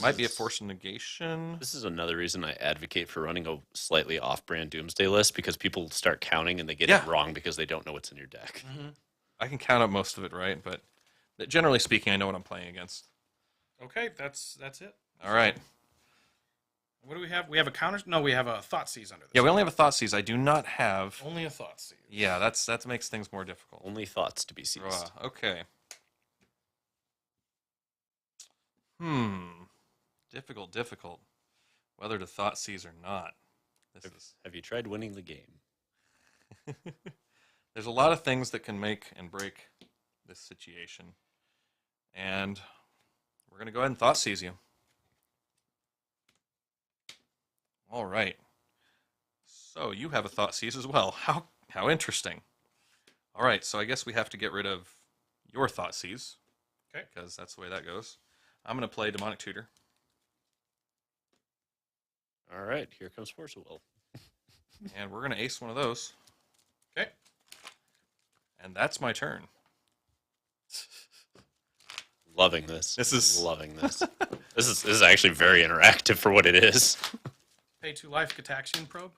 Might be a Force of Negation. This is another reason I advocate for running a slightly off-brand Doomsday list, because people start counting and they get it wrong because they don't know what's in your deck. Mm-hmm. I can count up most of it, right? But generally speaking, I know what I'm playing against. Okay, that's it. All right. What do we have? We have a counter. No, we have a thought seize under this. Yeah, we only have a thought seize. I do not have. Only a thought seize. Yeah, that makes things more difficult. Only thoughts to be seized. Okay. Difficult. Whether to thought seize or not. Have you tried winning the game? There's a lot of things that can make and break this situation. And we're going to go ahead and thought seize you. All right. So you have a thought seize as well. How interesting. All right, so I guess we have to get rid of your thought seize. Okay. Because that's the way that goes. I'm going to play Demonic Tutor. All right, here comes Force of Will. And we're going to ace one of those. Okay. And that's my turn. Loving this. This is loving this. This is actually very interactive for what it is. Pay 2 life, Gataxian Probe.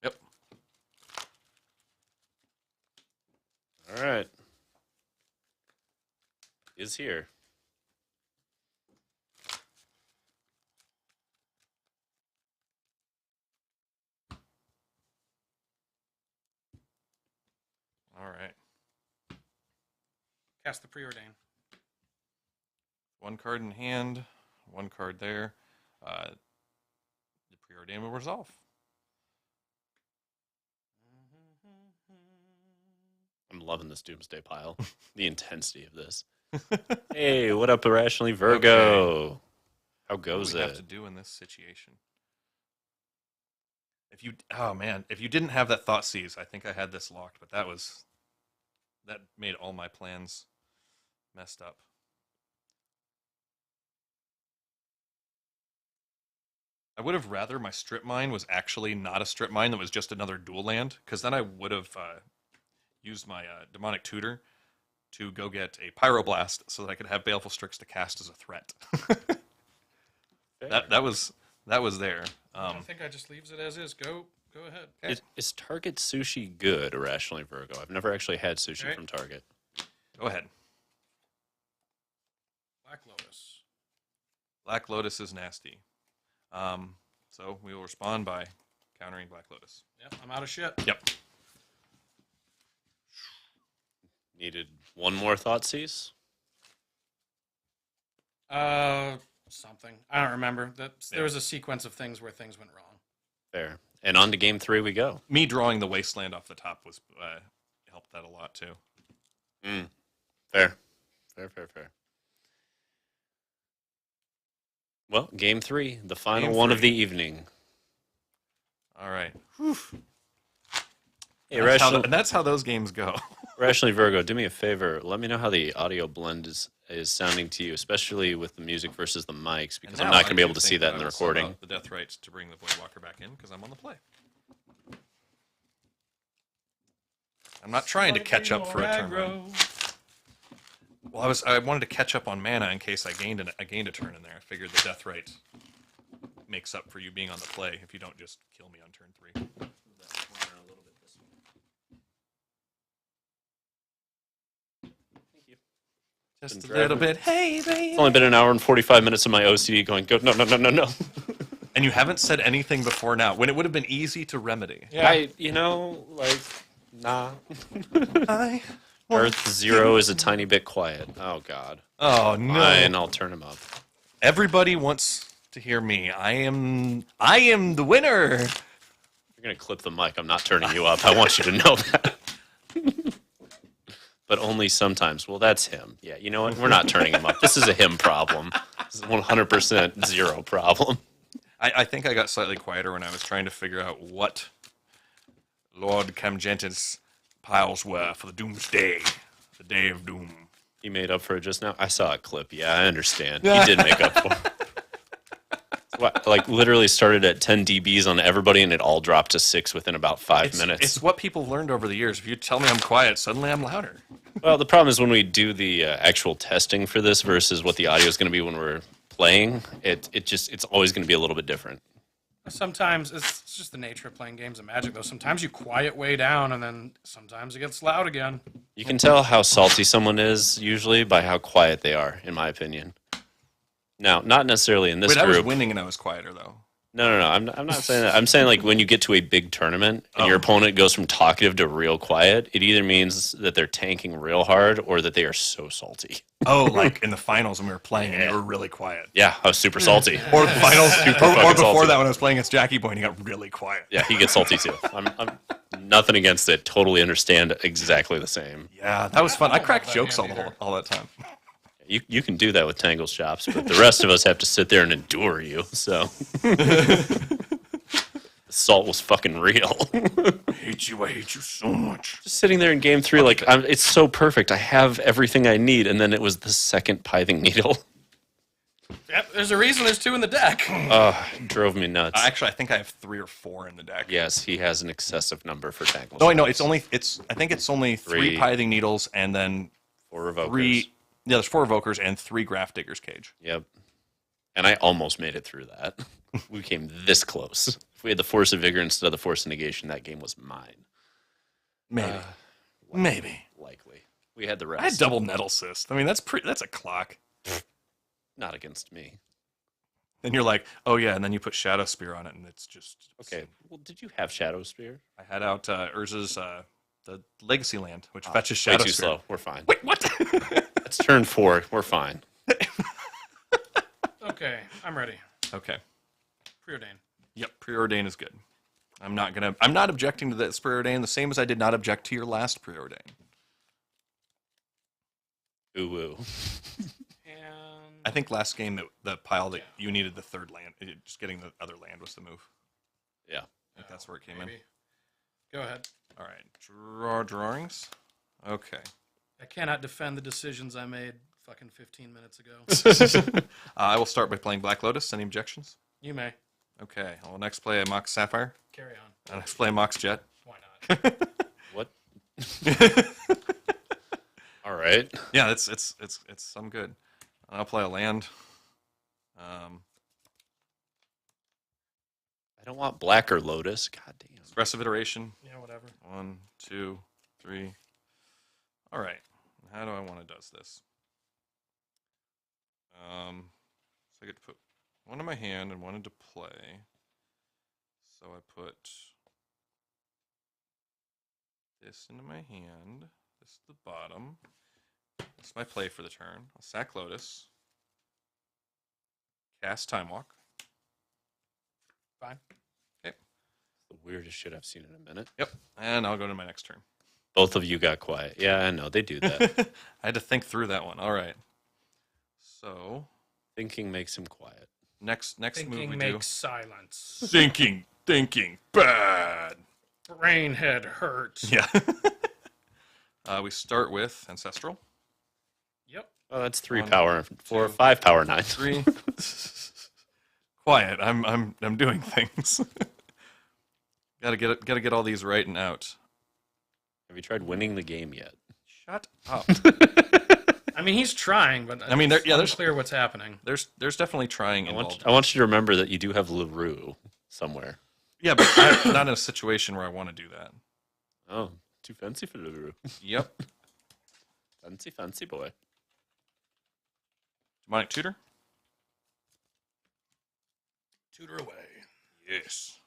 Yep. All right. Is here. All right. Cast the Preordain. 1 card in hand, 1 card there. The Preordain will resolve. I'm loving this Doomsday pile. The intensity of this. Hey, what up, Irrationally Virgo? Okay. How goes what do we it? have to do in this situation? If you didn't have that thought seize, I think I had this locked, but that made all my plans messed up. I would have rather my strip mine was actually not a strip mine that was just another dual land, because then I would have used my Demonic Tutor to go get a Pyroblast so that I could have Baleful Strix to cast as a threat. that was there. I think I just leaves it as is. Go ahead. Is Target sushi good, Irrationally Virgo? I've never actually had sushi from Target. Go ahead. Black Lotus. Black Lotus is nasty. So we will respond by countering Black Lotus. Yep, I'm out of shit. Yep. Needed one more thought seize? Something. I don't remember. There was a sequence of things where things went wrong. Fair. And on to game 3 we go. Me drawing the Wasteland off the top was helped that a lot too. Fair. Well, game 3, the final Game one of 3. the evening. All right. Hey, And that's how those games go. Irrationally Virgo, do me a favor. Let me know how the audio blend is sounding to you, especially with the music versus the mics, because I'm not going to be able to see that in the recording. The Death Rights to bring the Voidwalker back in because I'm on the play. I'm not trying to catch up for a turn. Aggro. Well, I wanted to catch up on mana in case I gained a turn in there. I figured the Death Right makes up for you being on the play if you don't just kill me on turn 3. Just a little bit. Hey, baby. It's only been an hour and 45 minutes of my OCD going, go, no. And you haven't said anything before now, when it would have been easy to remedy. Yeah. Nah. Earth 0 is a tiny bit quiet. Oh, God. Oh, no. Fine, I'll turn him up. Everybody wants to hear me. I am the winner. You're going to clip the mic. I'm not turning you up. I want you to know that. But only sometimes. Well, that's him. Yeah, you know what? We're not turning him up. This is a him problem. This is 100% zero problem. I think I got slightly quieter when I was trying to figure out what Lord Camgentin's piles were for the Doomsday, the Day of Doom. He made up for it just now. I saw a clip. Yeah, I understand. He did make up for it. What, like literally started at 10 dBs on everybody, and it all dropped to 6 within about 5 minutes. It's what people learned over the years. If you tell me I'm quiet, suddenly I'm louder. Well, the problem is when we do the actual testing for this versus what the audio is going to be when we're playing, it's always going to be a little bit different. Sometimes it's just the nature of playing games of Magic, though. Sometimes you quiet way down, and then sometimes it gets loud again. You can tell how salty someone is usually by how quiet they are, in my opinion. Now, not necessarily in this Wait, I was group. winning and I was quieter though. No. I'm not saying that. I'm saying like when you get to a big tournament and your Oh. opponent goes from talkative to real quiet, it either means that they're tanking real hard or that they are so salty. Oh, like in the finals when we were playing and you were really quiet. Yeah, I was super salty. Or the finals, or fucking before salty. that when I was playing against Jackie Boy and he got really quiet. Yeah, he gets salty too. I'm nothing against it. Totally understand exactly the same. Yeah, that was fun. I cracked that jokes hand either. all that time. You can do that with Tangle Shops, but the rest of us have to sit there and endure you. So the salt was fucking real. I hate you so much. Just sitting there in game 3, like it's so perfect. I have everything I need, and then it was the second pithing needle. Yep, there's a reason there's 2 in the deck. It drove me nuts. Actually, I think I have 3 or 4 in the deck. Yes, he has an excessive number for Tangle No, Shops. wait, no, I think it's only 3 Three. pithing needles and then 4 Revokers. 3. Yeah, there's 4 evokers and 3 Graph Digger's Cage. Yep. And I almost made it through that. We came this close. If we had the Force of Vigor instead of the Force of Negation, that game was mine. Maybe. Maybe. Likely. We had the rest. I had double Nettle Cyst. I mean, that's a clock. Not against me. Then you're like, oh yeah, and then you put Shadow Spear on it, and it's just Okay. Well, did you have Shadow Spear? I had out Urza's the Legacy Land, which fetches Way Shadow too Spear. slow. We're fine. Wait, what? It's turn 4. We're fine. Okay, I'm ready. Okay. Preordain. Yep, Preordain is good. I'm not objecting to this Preordain the same as I did not object to your last Preordain. Ooh woo. And I think last game the pile that you needed the 3rd land, just getting the other land was the move. Yeah. I think that's where it came maybe. in. Go ahead. All right, drawings. Okay. I cannot defend the decisions I made fucking 15 minutes ago. I will start by playing Black Lotus. Any objections? You may. Okay. I'll next play a Mox Sapphire. Carry on. I'll next play a Mox Jet. Why not? What? All right. Yeah, it's some good. I'll play a land. I don't want Black or Lotus. God damn. Expressive Iteration. Yeah, whatever. 1, 2, 3. All right. How do I want to does this? So I get to put one in my hand and one into play. So I put this into my hand. This is the bottom. This is my play for the turn. I'll sack Lotus. Cast Time Walk. Fine. Okay. The weirdest shit I've seen in a minute. Yep. And I'll go to my next turn. Both of you got quiet. Yeah, I know. They do that. I had to think through that one. All right. So Thinking makes him quiet. next move Thinking we makes silence. do. Thinking, bad. Brainhead hurts. Yeah. We start with Ancestral. Yep. Oh, that's 3 1, power, 4, 2, 5 power 9. 3. Quiet. I'm doing things. gotta get all these right and out. Have you tried winning the game yet? Shut up. I mean, he's trying, but I mean, there's clear what's happening. there's definitely trying I involved. want you to remember that you do have LaRue somewhere. Yeah, but I'm not in a situation where I want to do that. Oh, too fancy for LaRue. Yep. Fancy boy. Demonic Tutor. Tutor away. Yes.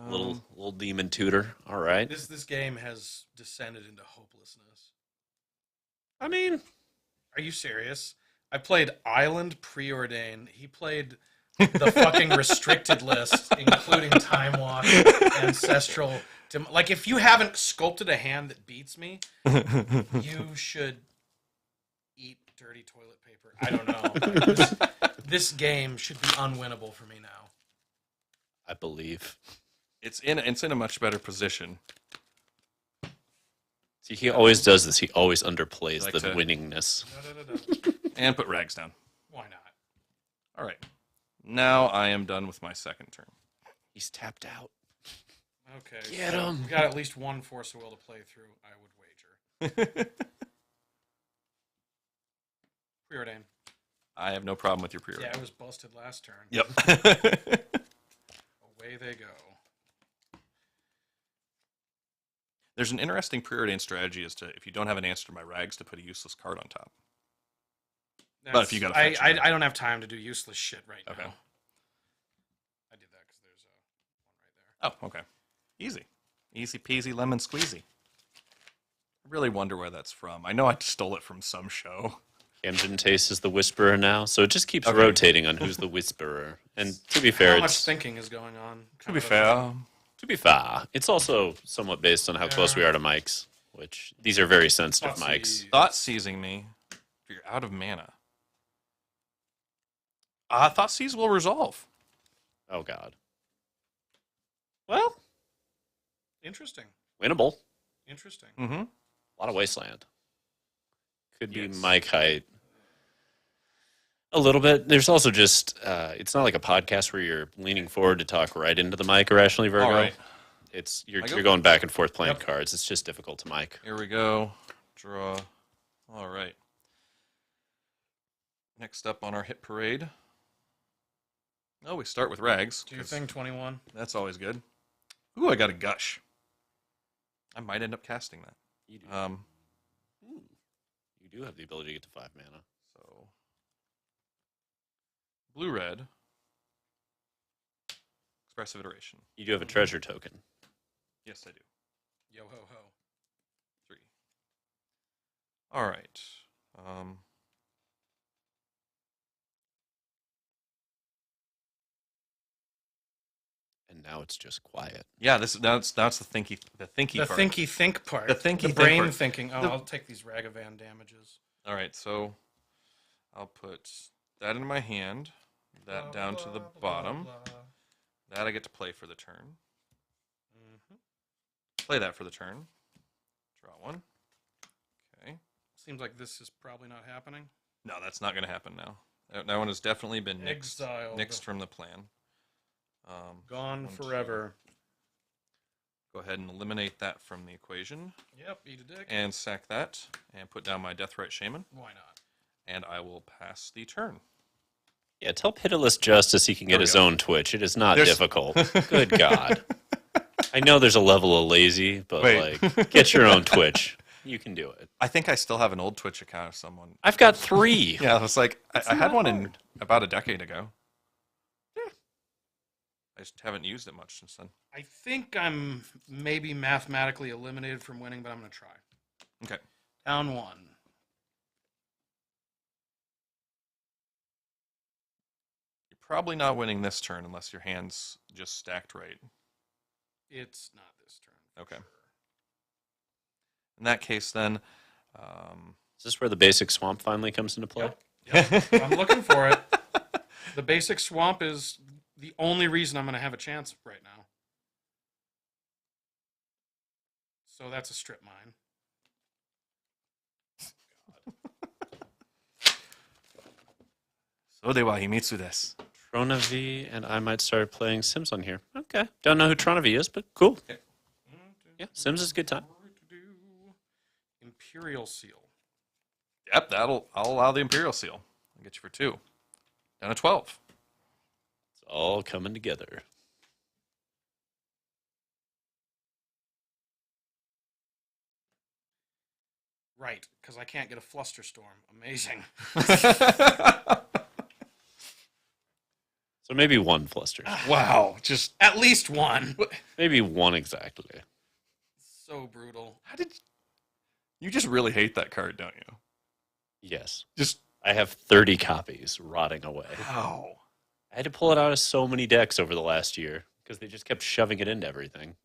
Little demon tutor. All right. This game has descended into hopelessness. I mean, Are you serious? I played Island Preordain. He played the fucking restricted list, including Time Walk, Ancestral. Like, if you haven't sculpted a hand that beats me, you should eat dirty toilet paper. I don't know. Like, this game should be unwinnable for me now. I believe. It's in a much better position. See, he always does this. He always underplays Like the to- winningness. And put Rags down. Why not? All right. Now I am done with my second turn. He's tapped out. Okay. Get so 'em. we got at least one Force of Will to play through, I would wager. Preordain. I have no problem with your pre-order. Yeah, it was busted last turn. Yep. Away they go. There's an interesting preordained strategy as to if you don't have an answer to my rags to put a useless card on top. But if you got I don't have time to do useless shit right now. Okay. I did that because there's one right there. Oh, okay. Easy. Easy peasy lemon squeezy. I really wonder where that's from. I know I stole it from some show. Camden Taste is the whisperer now, so it just keeps Okay. rotating on who's the whisperer. And to be fair, How much it's thinking is going on? To be fair, it's also somewhat based on how close we are to mics, which these are very sensitive mics. thought seizing me. You're out of mana. Thought seize will resolve. Oh God. Well, Interesting. winnable. Interesting. Mm-hmm. A lot of wasteland. Could be Yes. mic height. A little bit. There's also just, it's not like a podcast where you're leaning forward to talk right into the mic irrationally, Virgo. All right. It's I go? you're going back and forth playing Yep. cards. It's just difficult to mic. Here we go. Draw. All right. Next up on our hit parade. Oh, we start with rags. Do your 'cause thing, 21. That's always good. Ooh, I got a gush. I might end up casting that. You do. You do have the ability to get to 5 mana. So, blue-red. Expressive iteration. You do have a treasure token. Yes, I do. Yo ho ho. 3. All right. And now it's just quiet. Yeah, that's the thinky The part. thinky think part. The thinky think brain part. thinking. Oh, The- I'll take these Ragavan damages. All right, so I'll put that in my hand. That Blah, down to blah, the blah, bottom. blah. That I get to play for the turn. Mhm. Play that for the turn. Draw one. Okay. Seems like this is probably not happening. No, that's not going to happen now. That one has definitely been Exiled. nixed from the plan. Gone 1, 2. forever. Go ahead and eliminate that from the equation. Yep, eat a dick. And sack that. And put down my Deathrite Shaman. Why not? And I will pass the turn. Yeah, tell Pitiless Justice he can There get we his go. own Twitch. It is not There's- difficult. Good God. I know there's a level of lazy, but Wait. like, get your own Twitch. You can do it. I think I still have an old Twitch account of someone. I've got 3. Yeah, I was like, I had not one in hard. about a decade ago. I just haven't used it much since then. I think I'm maybe mathematically eliminated from winning, but I'm going to try. Okay. Down 1. You're probably not winning this turn unless your hand's just stacked right. It's not this turn. for Okay. sure. In that case, then, Is this where the basic swamp finally comes into play? Yep. I'm looking for it. The basic swamp is the only reason I'm going to have a chance right now. So that's a strip mine. so de wa himitsu desu. Tronavi and I might start playing Sims on here. Okay. Don't know who Tronavi is, but cool. Yeah, Sims is a good time. Imperial Seal. Yep, I'll allow the Imperial Seal. I'll get you for 2. Down to 12. It's all coming together. Right, because I can't get a Flusterstorm. Amazing. So maybe 1 fluster. Wow, just At least one. Maybe 1 exactly. So brutal. how did you just really hate that card, don't you? Yes. Just I have 30 copies rotting away. how? I had to pull it out of so many decks over the last year because they just kept shoving it into everything.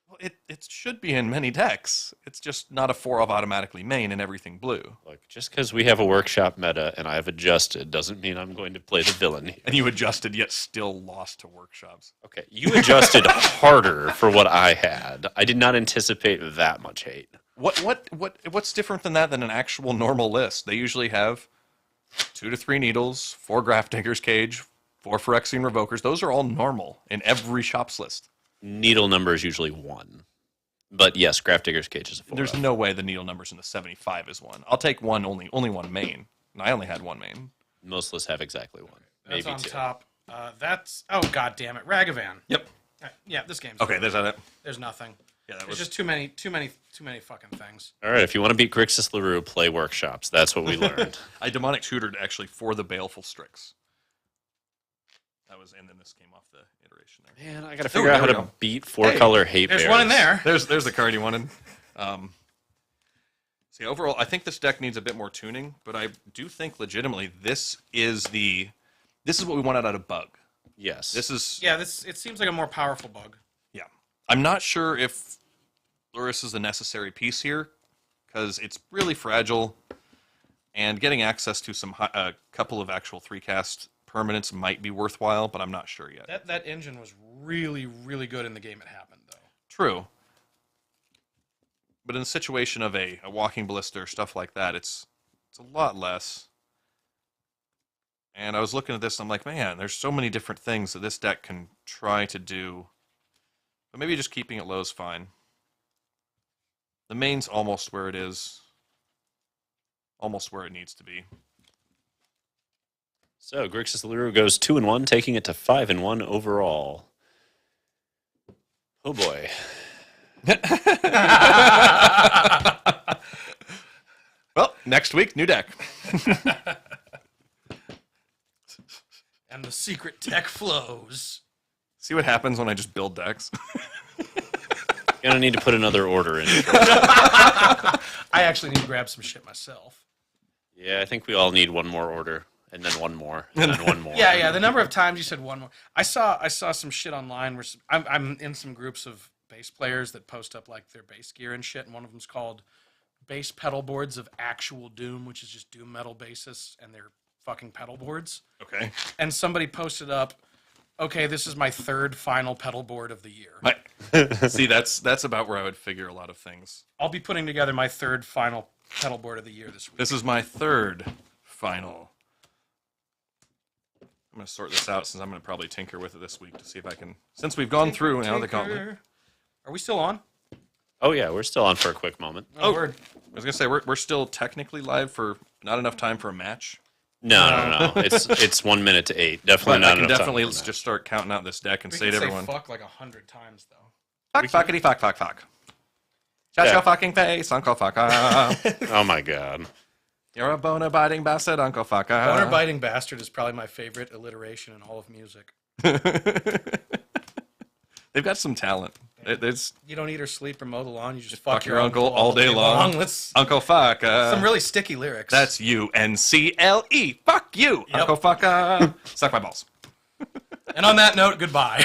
Well, it should be in many decks. It's just not a 4 of automatically main and everything blue. Look, just because we have a workshop meta and I've adjusted doesn't mean I'm going to play the villain here. And you adjusted yet still lost to workshops. Okay, you adjusted harder for what I had. I did not anticipate that much hate. What's different than that than an actual normal list? They usually have 2 to 3 needles, 4 Grafdigger's Cage, 4 Phyrexian Revokers. Those are all normal in every shop's list. Needle number is usually 1. But yes, Grafdigger's Cage is a 4. There's no way the needle numbers in the 75 is 1. I'll take one, only one main. And I only had one main. Most lists have exactly 1. That's Maybe on 2. top. That's... Oh, god damn it. Ragavan. Yep. Yeah, this game's Okay, there's that. There's nothing. Yeah, that There's was just too many fucking things. All right, if you want to beat Grixis Lurrus, play workshops. That's what we learned. I demonic tutored actually for the Baleful Strix. That was, and then this came off the iteration there. Man, I got to figure out how there to we go. beat 4-color hate There's bears. one in there. There's the card you wanted. See, overall, I think this deck needs a bit more tuning, but I do think legitimately this is what we wanted out of Bug. Yes. This is It seems like a more powerful bug. yeah. I'm not sure if Lurrus is a necessary piece here because it's really fragile, and getting access to a couple of actual 3-cast permanents might be worthwhile, but I'm not sure yet. That engine was really, really good in the game it happened, though. True. But in the situation of a walking ballista or stuff like that, it's a lot less. And I was looking at this, and I'm like, man, there's so many different things that this deck can try to do. But maybe just keeping it low is fine. The main's almost where it is. Almost where it needs to be. So Grixis Lurrus goes 2-1, taking it to 5-1 overall. Oh boy. Well, next week, new deck. And the secret tech flows. See what happens when I just build decks. Gonna need to put another order in. I actually need to grab some shit myself. Yeah, I think we all need one more order, and then one more, and then one more. Yeah. The number of times you said one more. I saw some shit online where I'm in some groups of bass players that post up like their bass gear and shit, and one of them's called Bass Pedal Boards of Actual Doom, which is just doom metal bassists and their fucking pedal boards. Okay. And somebody posted up, okay, this is my third final pedal board of the year. See, that's about where I would figure a lot of things. I'll be putting together my third final pedal board of the year this week. This is my third final. I'm going to sort this out since I'm going to probably tinker with it this week to see if I can. Since we've gone through now the Gauntlet. Are we still on? Oh yeah, we're still on for a quick moment. Oh, word. I was going to say, we're still technically live for not enough time for a match. No. It's 1 minute to 8. Definitely But not I can enough definitely time let's for just start counting out this deck and We say can to everyone, fuck like 100 times, though. fuck, fuckity, fuck, fuck, fuck. Shut Yeah. your fucking face, Uncle Fucker. that. Oh my god. You're a boner-biting bastard, Uncle Fucker. Boner biting bastard is probably my favorite alliteration in all of music. They've got some talent. There's You don't eat or sleep or mow the lawn. You just fuck your uncle all day long. Let's Uncle Fucker. some really sticky lyrics. That's UNCLE. Fuck you, Yep. Uncle Fucker. Suck my balls. And on that note, goodbye.